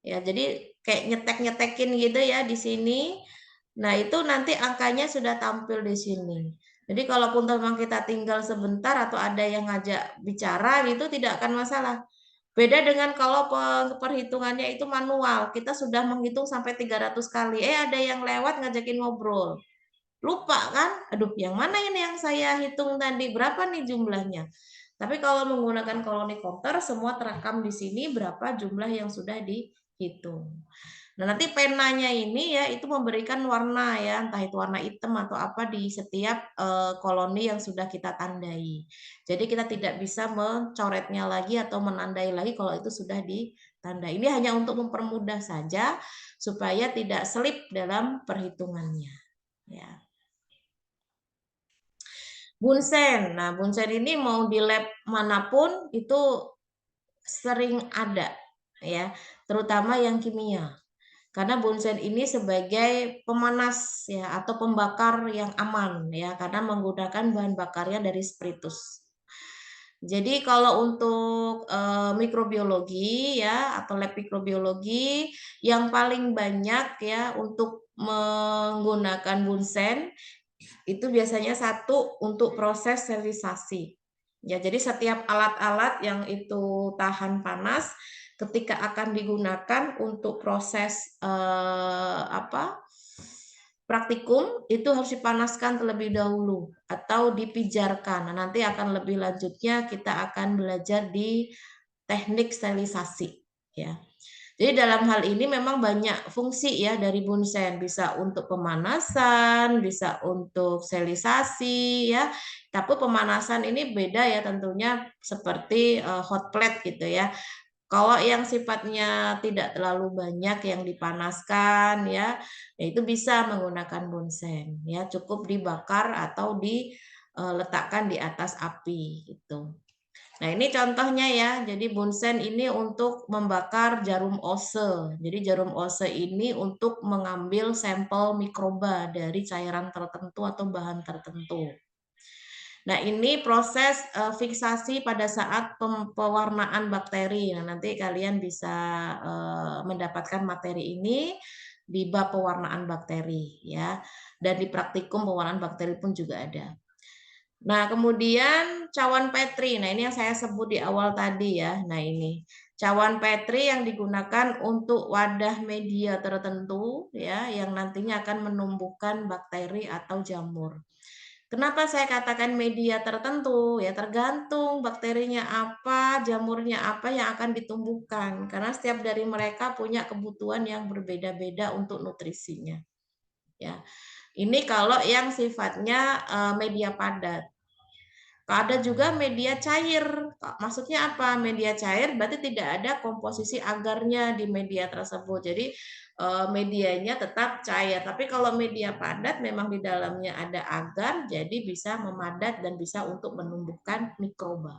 Ya, jadi kayak nyetek-nyetekin gitu ya di sini. Nah, itu nanti angkanya sudah tampil di sini. Jadi kalaupun memang kita tinggal sebentar atau ada yang ngajak bicara gitu tidak akan masalah. Beda dengan kalau perhitungannya itu manual, kita sudah menghitung sampai 300 kali. Ada yang lewat ngajakin ngobrol. Lupa kan? Aduh, yang mana ini yang saya hitung tadi? Berapa nih jumlahnya? Tapi kalau menggunakan koloni counter semua terekam di sini berapa jumlah yang sudah gitu. Nah, nanti penanya ini ya itu memberikan warna ya, entah itu warna hitam atau apa di setiap koloni yang sudah kita tandai. Jadi kita tidak bisa mencoretnya lagi atau menandai lagi kalau itu sudah ditandai. Ini hanya untuk mempermudah saja supaya tidak selip dalam perhitungannya. Ya. Bunsen. Nah, bunsen ini mau di lab manapun itu sering ada ya, terutama yang kimia. Karena bunsen ini sebagai pemanas ya atau pembakar yang aman ya karena menggunakan bahan bakarnya dari spiritus. Jadi kalau untuk mikrobiologi ya atau lab mikrobiologi yang paling banyak ya untuk menggunakan bunsen itu biasanya satu untuk proses sterilisasi. Ya, jadi setiap alat-alat yang itu tahan panas ketika akan digunakan untuk proses praktikum itu harus dipanaskan terlebih dahulu atau dipijarkan. Nah, nanti akan lebih lanjutnya kita akan belajar di teknik sterilisasi ya. Jadi dalam hal ini memang banyak fungsi ya dari bunsen, bisa untuk pemanasan, bisa untuk sterilisasi ya. Tapi pemanasan ini beda ya tentunya seperti hot plate gitu ya. Kalau yang sifatnya tidak terlalu banyak yang dipanaskan ya, itu bisa menggunakan bunsen ya, cukup dibakar atau diletakkan di atas api gitu. Nah, ini contohnya ya. Jadi bunsen ini untuk membakar jarum ose. Jadi jarum ose ini untuk mengambil sampel mikroba dari cairan tertentu atau bahan tertentu. Nah, ini proses fiksasi pada saat pewarnaan bakteri. Nah, nanti kalian bisa mendapatkan materi ini di bab pewarnaan bakteri ya. Dan di praktikum pewarnaan bakteri pun juga ada. Nah, kemudian cawan Petri. Nah, ini yang saya sebut di awal tadi ya. Nah, ini cawan Petri yang digunakan untuk wadah media tertentu ya yang nantinya akan menumbuhkan bakteri atau jamur. Kenapa saya katakan media tertentu? Ya tergantung bakterinya apa, jamurnya apa yang akan ditumbuhkan. Karena setiap dari mereka punya kebutuhan yang berbeda-beda untuk nutrisinya. Ya. Ini kalau yang sifatnya media padat. Ada juga media cair. Maksudnya apa? Media cair berarti tidak ada komposisi agarnya di media tersebut. Jadi medianya tetap cair. Tapi kalau media padat memang di dalamnya ada agar, jadi bisa memadat dan bisa untuk menumbuhkan mikroba.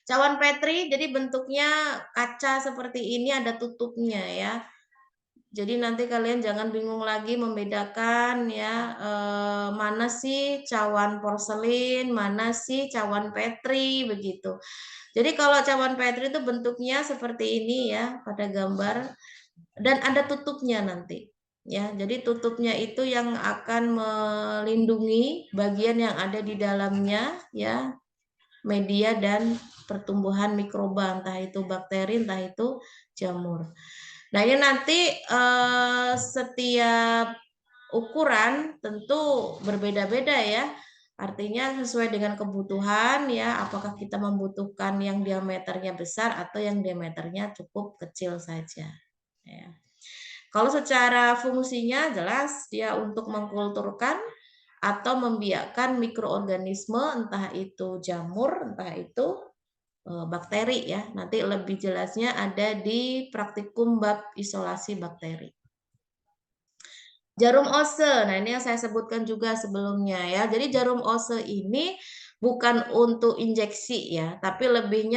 Cawan Petri, jadi bentuknya kaca seperti ini ada tutupnya ya. Jadi nanti kalian jangan bingung lagi membedakan ya mana sih cawan porselin, mana sih cawan Petri begitu. Jadi kalau cawan Petri itu bentuknya seperti ini ya pada gambar dan ada tutupnya nanti. Ya, jadi tutupnya itu yang akan melindungi bagian yang ada di dalamnya ya, media dan pertumbuhan mikroba entah itu bakteri entah itu jamur. Nah, ini nanti setiap ukuran tentu berbeda-beda ya. Artinya sesuai dengan kebutuhan ya, apakah kita membutuhkan yang diameternya besar atau yang diameternya cukup kecil saja. Ya. Kalau secara fungsinya jelas dia untuk mengkulturkan atau membiakkan mikroorganisme, entah itu jamur, entah itu bakteri ya. Nanti lebih jelasnya ada di praktikum bab isolasi bakteri. Jarum ose, nah ini yang saya sebutkan juga sebelumnya ya. Jadi jarum ose ini bukan untuk injeksi ya, tapi lebih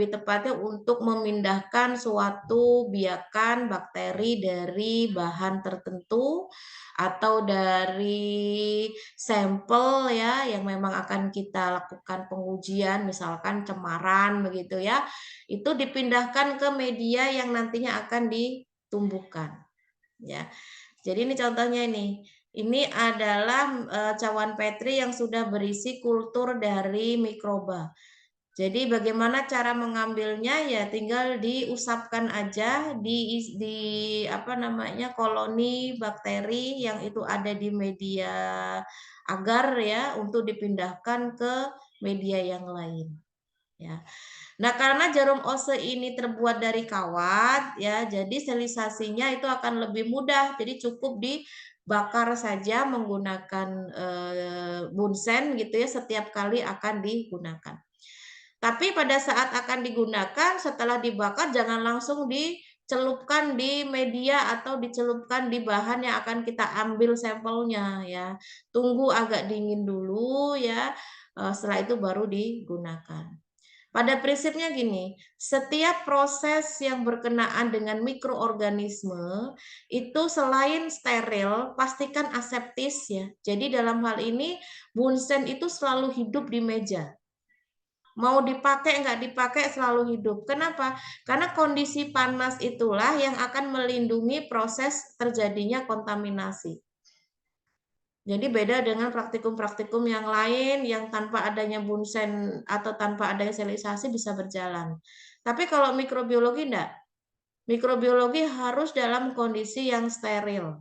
tepatnya untuk memindahkan suatu biakan bakteri dari bahan tertentu atau dari sampel ya yang memang akan kita lakukan pengujian, misalkan cemaran begitu ya, itu dipindahkan ke media yang nantinya akan ditumbuhkan ya. Jadi ini contohnya ini. Ini adalah cawan Petri yang sudah berisi kultur dari mikroba. Jadi bagaimana cara mengambilnya ya tinggal diusapkan aja di apa namanya koloni bakteri yang itu ada di media agar ya untuk dipindahkan ke media yang lain. ya. Nah, karena jarum ose ini terbuat dari kawat, ya, jadi sterilisasinya itu akan lebih mudah. Jadi cukup dibakar saja menggunakan bunsen gitu ya, setiap kali akan digunakan. Tapi pada saat akan digunakan, setelah dibakar jangan langsung dicelupkan di media atau dicelupkan di bahan yang akan kita ambil sampelnya ya. Tunggu agak dingin dulu ya. Setelah itu baru digunakan. Pada prinsipnya gini, setiap proses yang berkenaan dengan mikroorganisme itu selain steril, pastikan aseptis ya. Jadi dalam hal ini bunsen itu selalu hidup di meja. Mau dipakai nggak dipakai selalu hidup. Kenapa? Karena kondisi panas itulah yang akan melindungi proses terjadinya kontaminasi. Jadi beda dengan praktikum-praktikum yang lain yang tanpa adanya bunsen atau tanpa adanya sterilisasi bisa berjalan. Tapi kalau mikrobiologi enggak. Mikrobiologi harus dalam kondisi yang steril.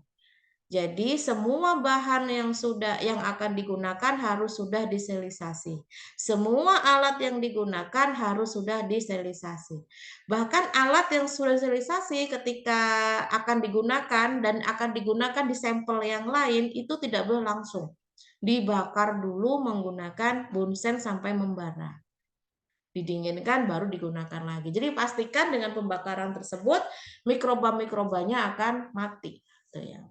Jadi semua bahan yang akan digunakan harus sudah disterilisasi. Semua alat yang digunakan harus sudah disterilisasi. Bahkan alat yang sudah disterilisasi ketika akan digunakan dan akan digunakan di sampel yang lain itu tidak boleh langsung. Dibakar dulu menggunakan bunsen sampai membara. Didinginkan baru digunakan lagi. Jadi pastikan dengan pembakaran tersebut mikroba-mikrobanya akan mati. Gitu ya.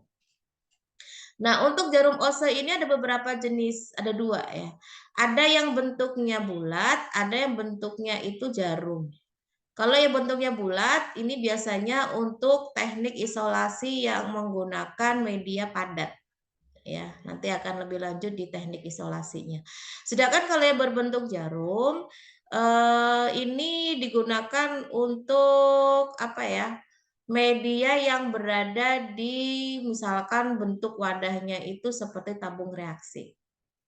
Nah, untuk jarum ose ini ada beberapa jenis, ada dua ya. Ada yang bentuknya bulat, ada yang bentuknya itu jarum. Kalau yang bentuknya bulat, ini biasanya untuk teknik isolasi yang menggunakan media padat. Ya, nanti akan lebih lanjut di teknik isolasinya. Sedangkan kalau yang berbentuk jarum, ini digunakan untuk apa ya? Media yang berada di misalkan bentuk wadahnya itu seperti tabung reaksi.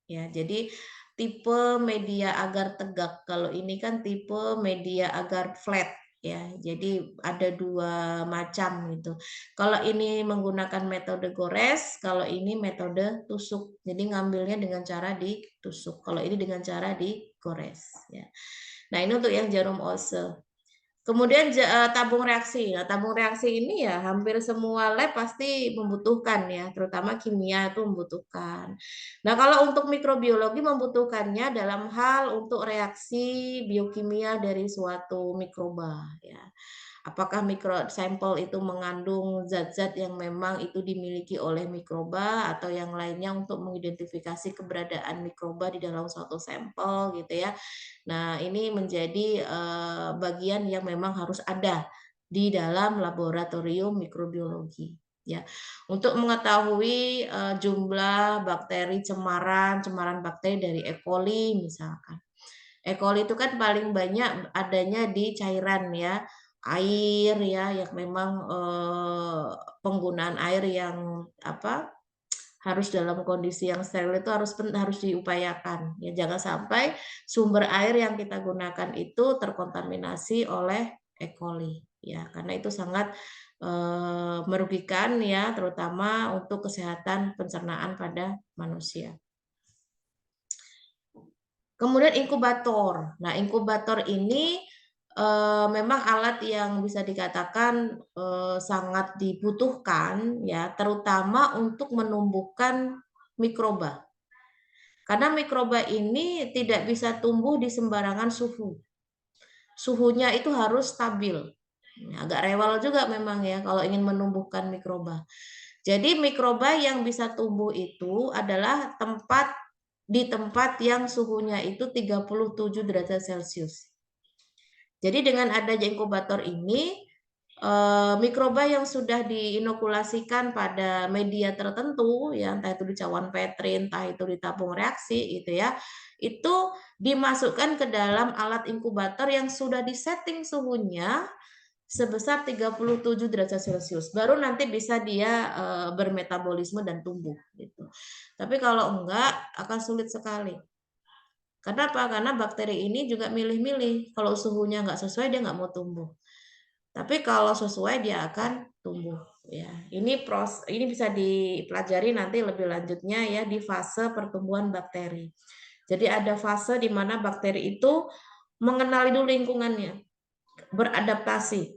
Ya, jadi tipe media agar tegak. Kalau ini kan tipe media agar flat ya. Jadi ada dua macam gitu. Kalau ini menggunakan metode gores, kalau ini metode tusuk. Jadi ngambilnya dengan cara ditusuk. Kalau ini dengan cara digores ya. Nah, ini untuk yang jarum ose. Kemudian tabung reaksi. Nah, tabung reaksi ini ya hampir semua lab pasti membutuhkan ya, terutama kimia itu membutuhkan. Nah, kalau untuk mikrobiologi membutuhkannya dalam hal untuk reaksi biokimia dari suatu mikroba ya. Apakah sampel itu mengandung zat-zat yang memang itu dimiliki oleh mikroba atau yang lainnya untuk mengidentifikasi keberadaan mikroba di dalam suatu sampel gitu ya. Nah, ini menjadi bagian yang memang harus ada di dalam laboratorium mikrobiologi ya. Untuk mengetahui jumlah bakteri cemaran bakteri dari E. coli misalkan. E. coli itu kan paling banyak adanya di cairan ya, air ya yang memang penggunaan air yang apa harus dalam kondisi yang steril itu harus diupayakan ya, jangan sampai sumber air yang kita gunakan itu terkontaminasi oleh E. coli ya, karena itu sangat merugikan ya, terutama untuk kesehatan pencernaan pada manusia. Kemudian inkubator. Nah, inkubator ini memang alat yang bisa dikatakan sangat dibutuhkan ya, terutama untuk menumbuhkan mikroba. Karena mikroba ini tidak bisa tumbuh di sembarangan suhu. Suhunya itu harus stabil. Agak rewel juga memang ya kalau ingin menumbuhkan mikroba. Jadi mikroba yang bisa tumbuh itu adalah di tempat yang suhunya itu 37 derajat Celcius. Jadi dengan adanya inkubator ini, mikroba yang sudah diinokulasikan pada media tertentu, ya entah itu di cawan petri, entah itu di tabung reaksi, gitu ya, itu dimasukkan ke dalam alat inkubator yang sudah disetting suhunya sebesar 37 derajat Celcius. Baru nanti bisa dia bermetabolisme dan tumbuh. Gitu. Tapi kalau enggak, akan sulit sekali. Kenapa? Karena bakteri ini juga milih-milih. Kalau suhunya nggak sesuai, dia nggak mau tumbuh. Tapi kalau sesuai, dia akan tumbuh. Ya, ini bisa dipelajari nanti lebih lanjutnya ya di fase pertumbuhan bakteri. Jadi ada fase di mana bakteri itu mengenali dulu lingkungannya, beradaptasi.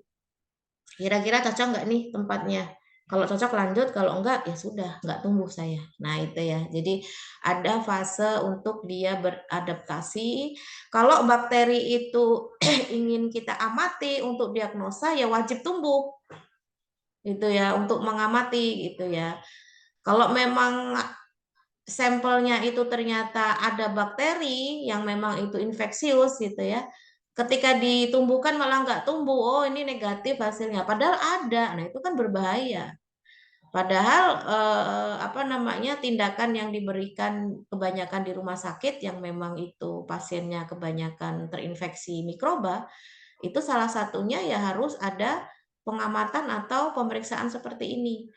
Kira-kira cocok nggak nih tempatnya? Kalau cocok lanjut, kalau enggak ya sudah, nggak tumbuh saya. Nah itu ya, jadi ada fase untuk dia beradaptasi. Kalau bakteri itu ingin kita amati untuk diagnosa, ya wajib tumbuh, gitu ya, untuk mengamati gitu ya. Kalau memang sampelnya itu ternyata ada bakteri yang memang itu infeksius gitu ya, ketika ditumbuhkan malah nggak tumbuh, oh ini negatif hasilnya, padahal ada. Nah itu kan berbahaya. Padahal apa namanya, tindakan yang diberikan kebanyakan di rumah sakit yang memang itu pasiennya kebanyakan terinfeksi mikroba, itu salah satunya ya harus ada pengamatan atau pemeriksaan seperti ini.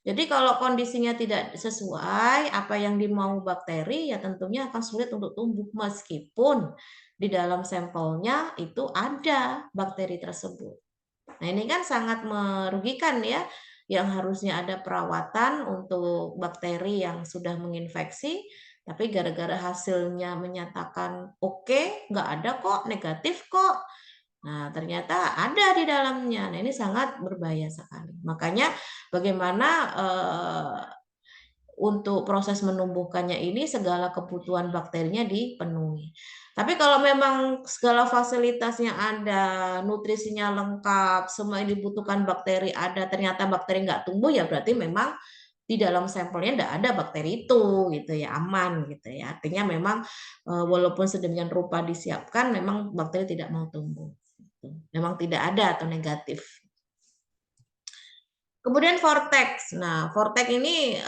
Jadi kalau kondisinya tidak sesuai apa yang dimau bakteri, ya tentunya akan sulit untuk tumbuh meskipun di dalam sampelnya itu ada bakteri tersebut. Nah, ini kan sangat merugikan ya, yang harusnya ada perawatan untuk bakteri yang sudah menginfeksi, tapi gara-gara hasilnya menyatakan oke, nggak ada kok, negatif kok. Nah, ternyata ada di dalamnya. Nah, ini sangat berbahaya sekali. Makanya bagaimana untuk proses menumbuhkannya ini segala kebutuhan bakterinya dipenuhi. Tapi kalau memang segala fasilitasnya ada, nutrisinya lengkap, semua yang dibutuhkan bakteri ada, ternyata bakteri nggak tumbuh, ya berarti memang di dalam sampelnya tidak ada bakteri itu, gitu ya, aman gitu ya. Artinya memang walaupun sedemikian rupa disiapkan, memang bakteri tidak mau tumbuh. Memang tidak ada atau negatif. Kemudian vortex. Nah, vortex ini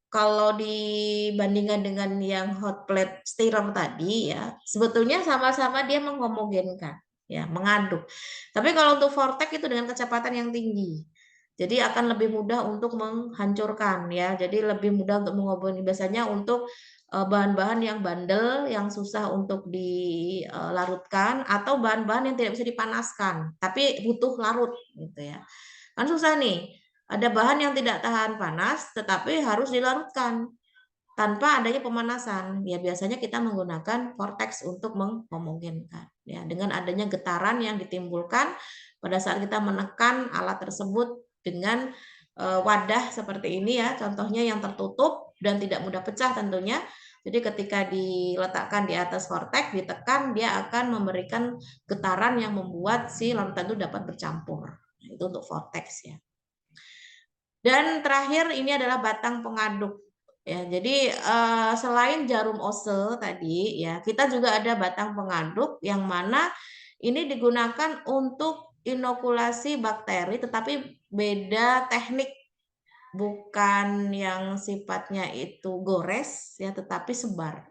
kalau dibandingkan dengan yang hot plate stirrer tadi ya, sebetulnya sama-sama dia menghomogenkan, ya, mengaduk. Tapi kalau untuk vortex itu dengan kecepatan yang tinggi. Jadi akan lebih mudah untuk menghancurkan ya. Jadi lebih mudah untuk menghomogenkan. Biasanya untuk bahan-bahan yang bandel, yang susah untuk dilarutkan, atau bahan-bahan yang tidak bisa dipanaskan, tapi butuh larut gitu ya. Kan susah nih, ada bahan yang tidak tahan panas tetapi harus dilarutkan tanpa adanya pemanasan. Ya biasanya kita menggunakan vortex untuk menghomogenkan. Ya, dengan adanya getaran yang ditimbulkan pada saat kita menekan alat tersebut dengan wadah seperti ini ya, contohnya yang tertutup dan tidak mudah pecah tentunya. Jadi ketika diletakkan di atas vortex, ditekan, dia akan memberikan getaran yang membuat si larutan itu dapat bercampur. Nah, itu untuk vortex ya. Dan terakhir ini adalah batang pengaduk. Ya, jadi selain jarum ose tadi ya, kita juga ada batang pengaduk yang mana ini digunakan untuk inokulasi bakteri, tetapi beda teknik, bukan yang sifatnya itu gores ya, tetapi sebar.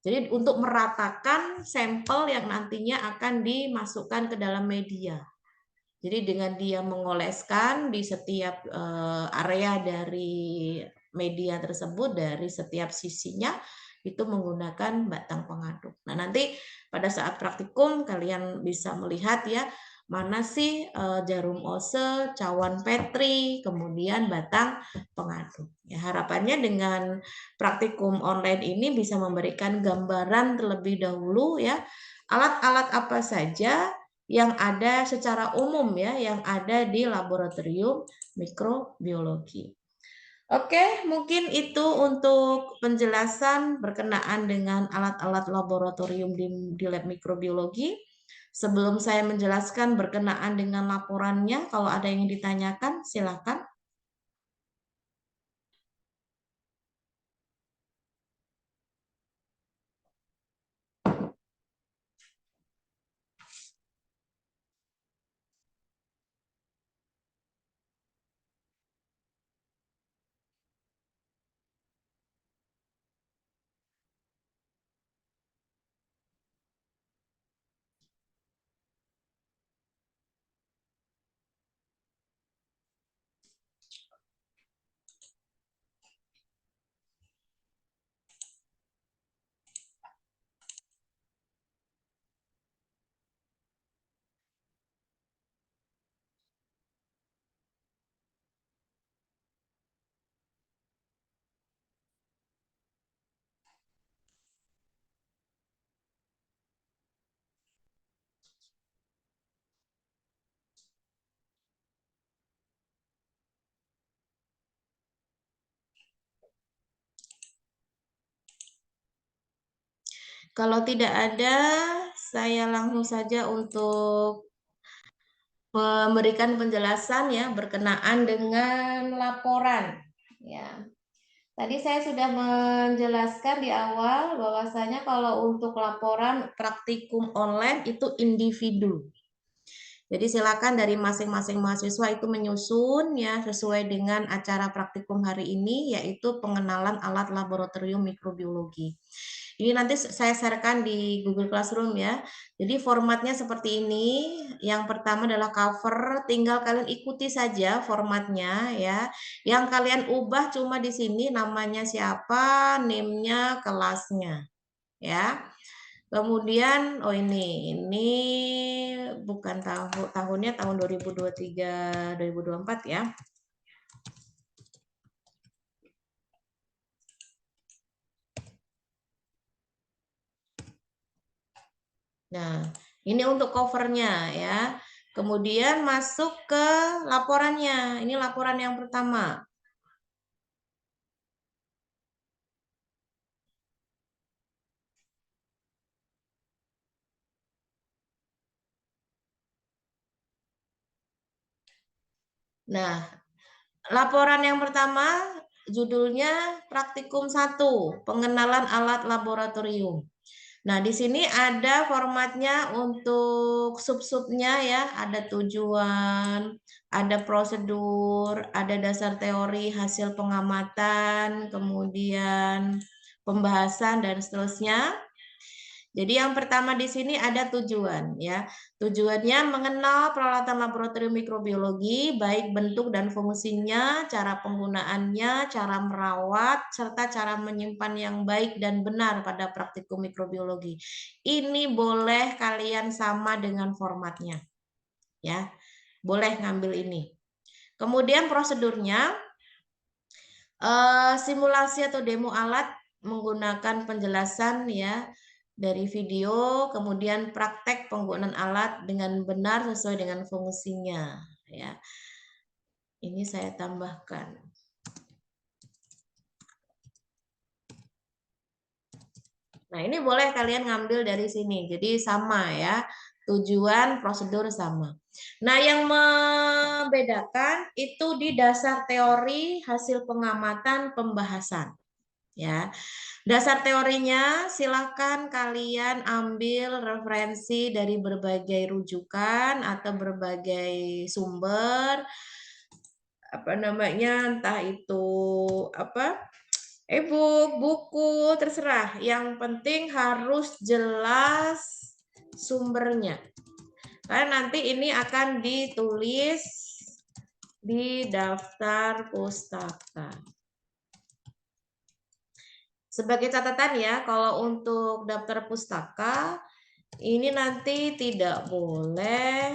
Jadi untuk meratakan sampel yang nantinya akan dimasukkan ke dalam media. Jadi dengan dia mengoleskan di setiap area dari media tersebut, dari setiap sisinya, itu menggunakan batang pengaduk. Nah, nanti pada saat praktikum kalian bisa melihat ya, mana sih jarum ose, cawan Petri, kemudian batang pengaduk. Ya, harapannya dengan praktikum online ini bisa memberikan gambaran terlebih dahulu ya, alat-alat apa saja yang ada secara umum ya, yang ada di laboratorium mikrobiologi. Oke, mungkin itu untuk penjelasan berkenaan dengan alat-alat laboratorium di lab mikrobiologi. Sebelum saya menjelaskan berkenaan dengan laporannya, kalau ada yang ditanyakan, silakan. Kalau tidak ada, saya langsung saja untuk memberikan penjelasan ya berkenaan dengan laporan. Ya, tadi saya sudah menjelaskan di awal bahwasanya kalau untuk laporan praktikum online itu individu. Jadi silakan dari masing-masing mahasiswa itu menyusun ya sesuai dengan acara praktikum hari ini, yaitu pengenalan alat laboratorium mikrobiologi. Ini nanti saya sharekan di Google Classroom ya. Jadi formatnya seperti ini. Yang pertama adalah cover, tinggal kalian ikuti saja formatnya ya. Yang kalian ubah cuma di sini namanya siapa, name-nya, kelasnya ya. Kemudian ini bukan tahunnya tahun 2023 2024 ya. Nah, ini untuk covernya ya. Kemudian masuk ke laporannya. Ini laporan yang pertama. Nah, laporan yang pertama judulnya Praktikum 1, Pengenalan Alat Laboratorium. Nah, di sini ada formatnya untuk sub-subnya ya, ada tujuan, ada prosedur, ada dasar teori, hasil pengamatan, kemudian pembahasan dan seterusnya. Jadi yang pertama di sini ada tujuan ya. Tujuannya mengenal peralatan laboratorium mikrobiologi, baik bentuk dan fungsinya, cara penggunaannya, cara merawat, serta cara menyimpan yang baik dan benar pada praktikum mikrobiologi. Ini boleh kalian sama dengan formatnya. Ya. Boleh ngambil ini. Kemudian prosedurnya simulasi atau demo alat menggunakan penjelasan ya dari video, kemudian praktek penggunaan alat dengan benar sesuai dengan fungsinya ya. Ini saya tambahkan. Nah, ini boleh kalian ngambil dari sini. Jadi sama ya. Tujuan, prosedur sama. Nah, yang membedakan itu di dasar teori, hasil pengamatan, pembahasan. Ya. Dasar teorinya silakan kalian ambil referensi dari berbagai rujukan atau berbagai sumber apa namanya entah itu apa e-book, buku, terserah. Yang penting harus jelas sumbernya. Karena nanti ini akan ditulis di daftar pustaka. Sebagai catatan ya, kalau untuk daftar pustaka, ini nanti tidak boleh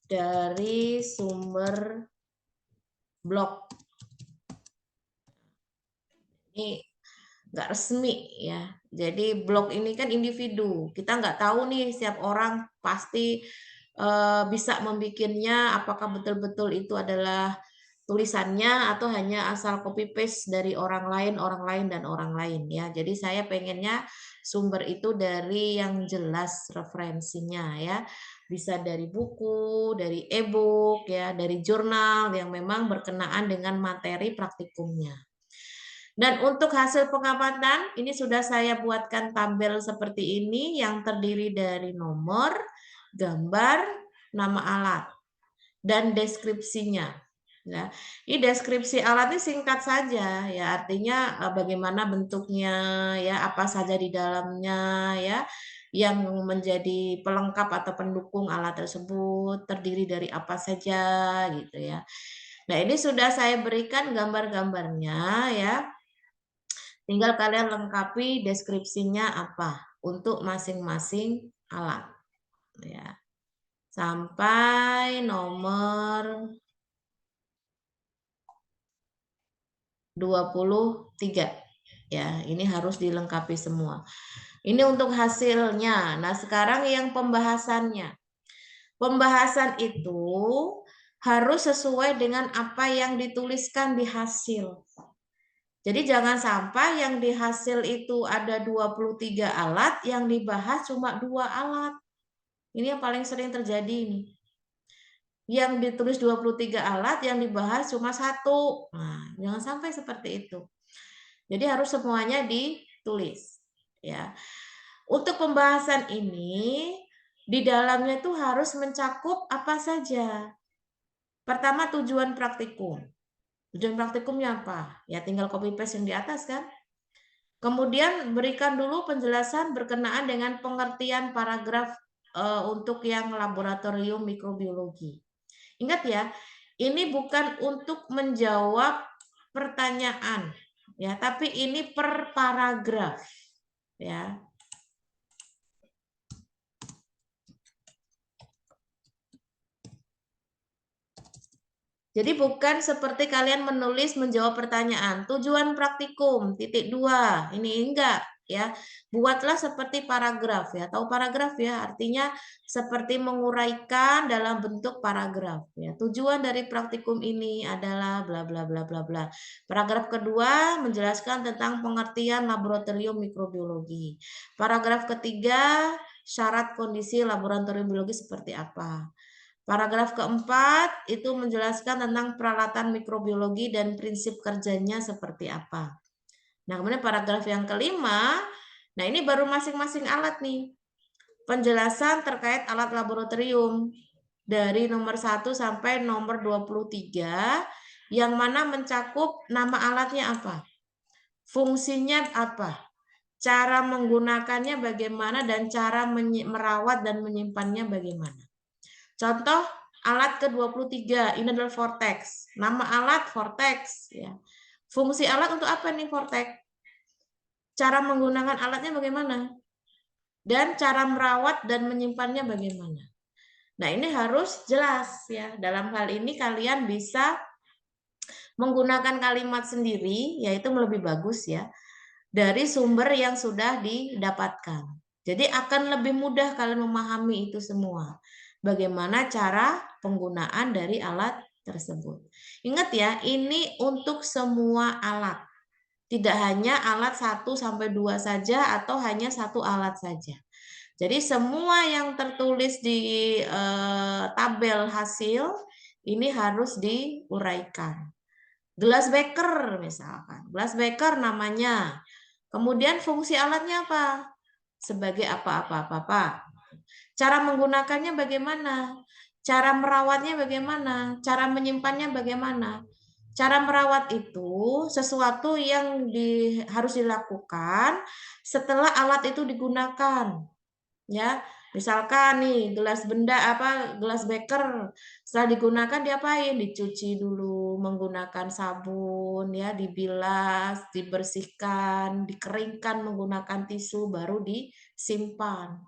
dari sumber blog. Ini nggak resmi ya. Jadi blog ini kan individu. Kita nggak tahu nih setiap orang pasti bisa membikinnya apakah betul-betul itu adalah tulisannya atau hanya asal copy paste dari orang lain dan orang lain ya. Jadi saya pengennya sumber itu dari yang jelas referensinya ya. Bisa dari buku, dari e-book ya, dari jurnal yang memang berkenaan dengan materi praktikumnya. Dan untuk hasil pengamatan, ini sudah saya buatkan tabel seperti ini yang terdiri dari nomor, gambar, nama alat, dan deskripsinya. Ya, ini deskripsi alat ini singkat saja, ya artinya bagaimana bentuknya, ya apa saja di dalamnya, ya yang menjadi pelengkap atau pendukung alat tersebut terdiri dari apa saja, gitu ya. Nah ini sudah saya berikan gambar-gambarnya, ya. Tinggal kalian lengkapi deskripsinya apa untuk masing-masing alat. Ya. Sampai nomor 23. Ya, ini harus dilengkapi semua. Ini untuk hasilnya. Nah, sekarang yang pembahasannya. Pembahasan itu harus sesuai dengan apa yang dituliskan di hasil. Jadi jangan sampai yang di hasil itu ada 23 alat, yang dibahas cuma 2 alat. Ini yang paling sering terjadi nih. Yang ditulis 23 alat, yang dibahas cuma 1. Nah, jangan sampai seperti itu. Jadi harus semuanya ditulis. Ya. Untuk pembahasan ini, di dalamnya itu harus mencakup apa saja. Pertama, tujuan praktikum. Tujuan praktikumnya apa? Ya tinggal copy paste yang di atas kan. Kemudian berikan dulu penjelasan berkenaan dengan pengertian paragraf untuk yang laboratorium mikrobiologi. Ingat ya, ini bukan untuk menjawab pertanyaan ya, tapi ini per paragraf ya. Jadi bukan seperti kalian menulis menjawab pertanyaan. Tujuan praktikum titik 2. Ini enggak ya. Buatlah seperti paragraf ya. Tahu paragraf ya? Artinya seperti menguraikan dalam bentuk paragraf ya. Tujuan dari praktikum ini adalah bla bla bla bla bla. Paragraf kedua menjelaskan tentang pengertian laboratorium mikrobiologi. Paragraf ketiga syarat kondisi laboratorium biologi seperti apa. Paragraf keempat itu menjelaskan tentang peralatan mikrobiologi dan prinsip kerjanya seperti apa. Nah, kemudian paragraf yang kelima, nah ini baru masing-masing alat nih. Penjelasan terkait alat laboratorium dari nomor 1 sampai nomor 23 yang mana mencakup nama alatnya apa, fungsinya apa, cara menggunakannya bagaimana, dan cara merawat dan menyimpannya bagaimana. Contoh alat ke-23 ini adalah vortex. Nama alat vortex ya. Fungsi alat untuk apa nih vortex? Cara menggunakan alatnya bagaimana? Dan cara merawat dan menyimpannya bagaimana? Nah, ini harus jelas ya. Dalam hal ini kalian bisa menggunakan kalimat sendiri, yaitu lebih bagus ya, dari sumber yang sudah didapatkan. Jadi akan lebih mudah kalian memahami itu semua. Bagaimana cara penggunaan dari alat tersebut. Ingat ya, ini untuk semua alat. Tidak hanya alat 1 sampai 2 saja atau hanya satu alat saja. Jadi semua yang tertulis di tabel hasil ini harus diuraikan. Glass beaker misalkan. Glass beaker namanya. Kemudian fungsi alatnya apa? Sebagai apa-apa-apa. Cara menggunakannya bagaimana? Cara merawatnya bagaimana? Cara menyimpannya bagaimana? Cara merawat itu sesuatu yang harus dilakukan setelah alat itu digunakan. Ya, misalkan nih gelas beker setelah digunakan diapain? Dicuci dulu menggunakan sabun ya, dibilas, dibersihkan, dikeringkan menggunakan tisu, baru disimpan.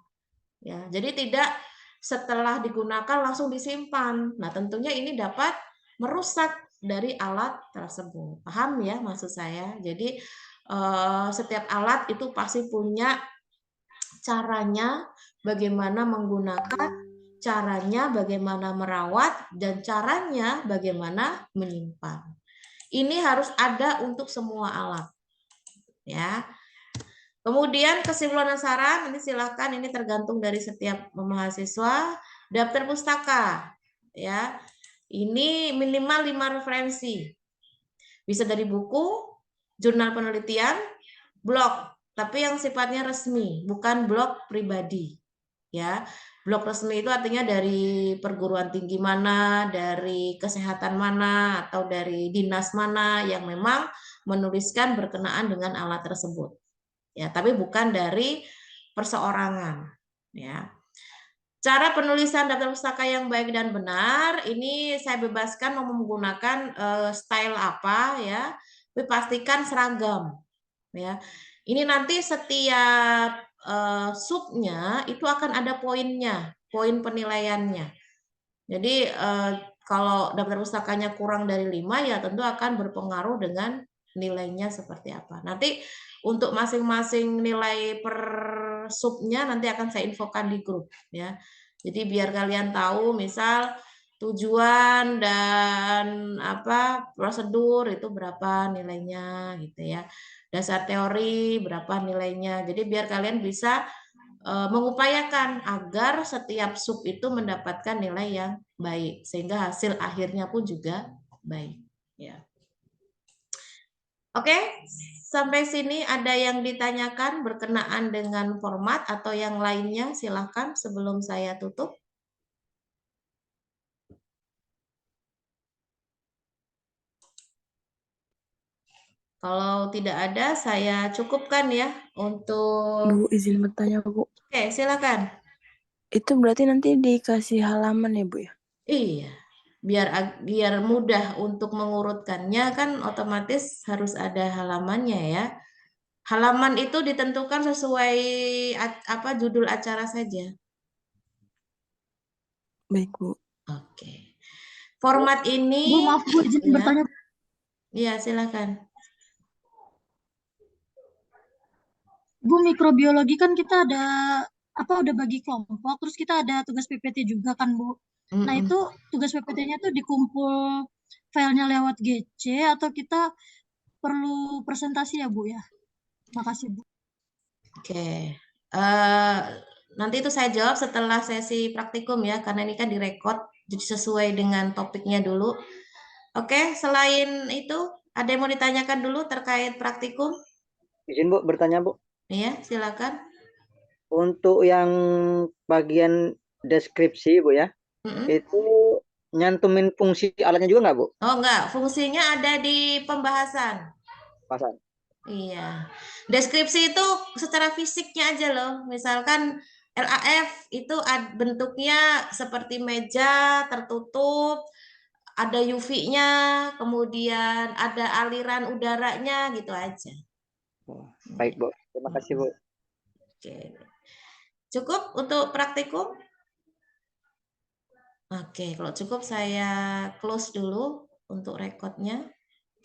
Ya, jadi tidak setelah digunakan langsung disimpan. Nah, tentunya ini dapat merusak dari alat tersebut. Paham ya maksud saya? Jadi setiap alat itu pasti punya caranya bagaimana menggunakan, caranya bagaimana merawat, dan caranya bagaimana menyimpan. Ini harus ada untuk semua alat. Ya. Kemudian kesimpulan dan saran, nanti silakan, ini tergantung dari setiap mahasiswa. Daftar pustaka, ya. Ini minimal 5 referensi. Bisa dari buku, jurnal penelitian, blog, tapi yang sifatnya resmi, bukan blog pribadi. Ya, blog resmi itu artinya dari perguruan tinggi mana, dari kesehatan mana, atau dari dinas mana yang memang menuliskan berkenaan dengan alat tersebut. Ya, tapi bukan dari perseorangan. Ya. Cara penulisan daftar pustaka yang baik dan benar, ini saya bebaskan mau menggunakan style apa ya, tapi pastikan seragam. Ya, ini nanti setiap subnya itu akan ada poinnya, poin penilaiannya. Jadi kalau daftar pustakanya kurang dari 5 ya tentu akan berpengaruh dengan nilainya seperti apa. Nanti untuk masing-masing nilai per subnya nanti akan saya infokan di grup ya. Jadi biar kalian tahu, misal tujuan dan prosedur itu berapa nilainya gitu ya. Dasar teori berapa nilainya. Jadi biar kalian bisa mengupayakan agar setiap sub itu mendapatkan nilai yang baik sehingga hasil akhirnya pun juga baik ya. Oke, sampai sini ada yang ditanyakan berkenaan dengan format atau yang lainnya, silahkan sebelum saya tutup. Kalau tidak ada, saya cukupkan ya untuk... Bu, izin bertanya, Bu. Oke, silakan. Itu berarti nanti dikasih halaman ya, Bu ya? Iya, biar mudah untuk mengurutkannya kan otomatis harus ada halamannya ya. Halaman itu ditentukan sesuai judul acara saja. Baik, Bu. Oke. Format ini... Bu, maaf Bu, izin ya. bertanya. Iya, silakan. Bu, mikrobiologi kan kita ada udah bagi kelompok, terus kita ada tugas PPT juga kan, Bu. Nah, itu tugas PPT-nya tuh dikumpul filenya lewat GC atau kita perlu presentasi ya, Bu ya? Makasih, Bu. Oke. Nanti itu saya jawab setelah sesi praktikum ya, karena ini kan direkod, jadi sesuai dengan topiknya dulu. Oke, selain itu, ada yang mau ditanyakan dulu terkait praktikum? Izin Bu, bertanya Bu. Iya, silakan. Untuk yang bagian deskripsi Bu ya, itu nyantumin fungsi alatnya juga nggak Bu? Oh enggak, fungsinya ada di pembahasan. Pasal. Iya. Deskripsi itu secara fisiknya aja loh. Misalkan LAF itu bentuknya seperti meja tertutup, ada UV-nya, kemudian ada aliran udaranya gitu aja. Baik Bu, terima kasih Bu. Oke. Cukup untuk praktikum? Oke, kalau cukup saya close dulu untuk rekodnya.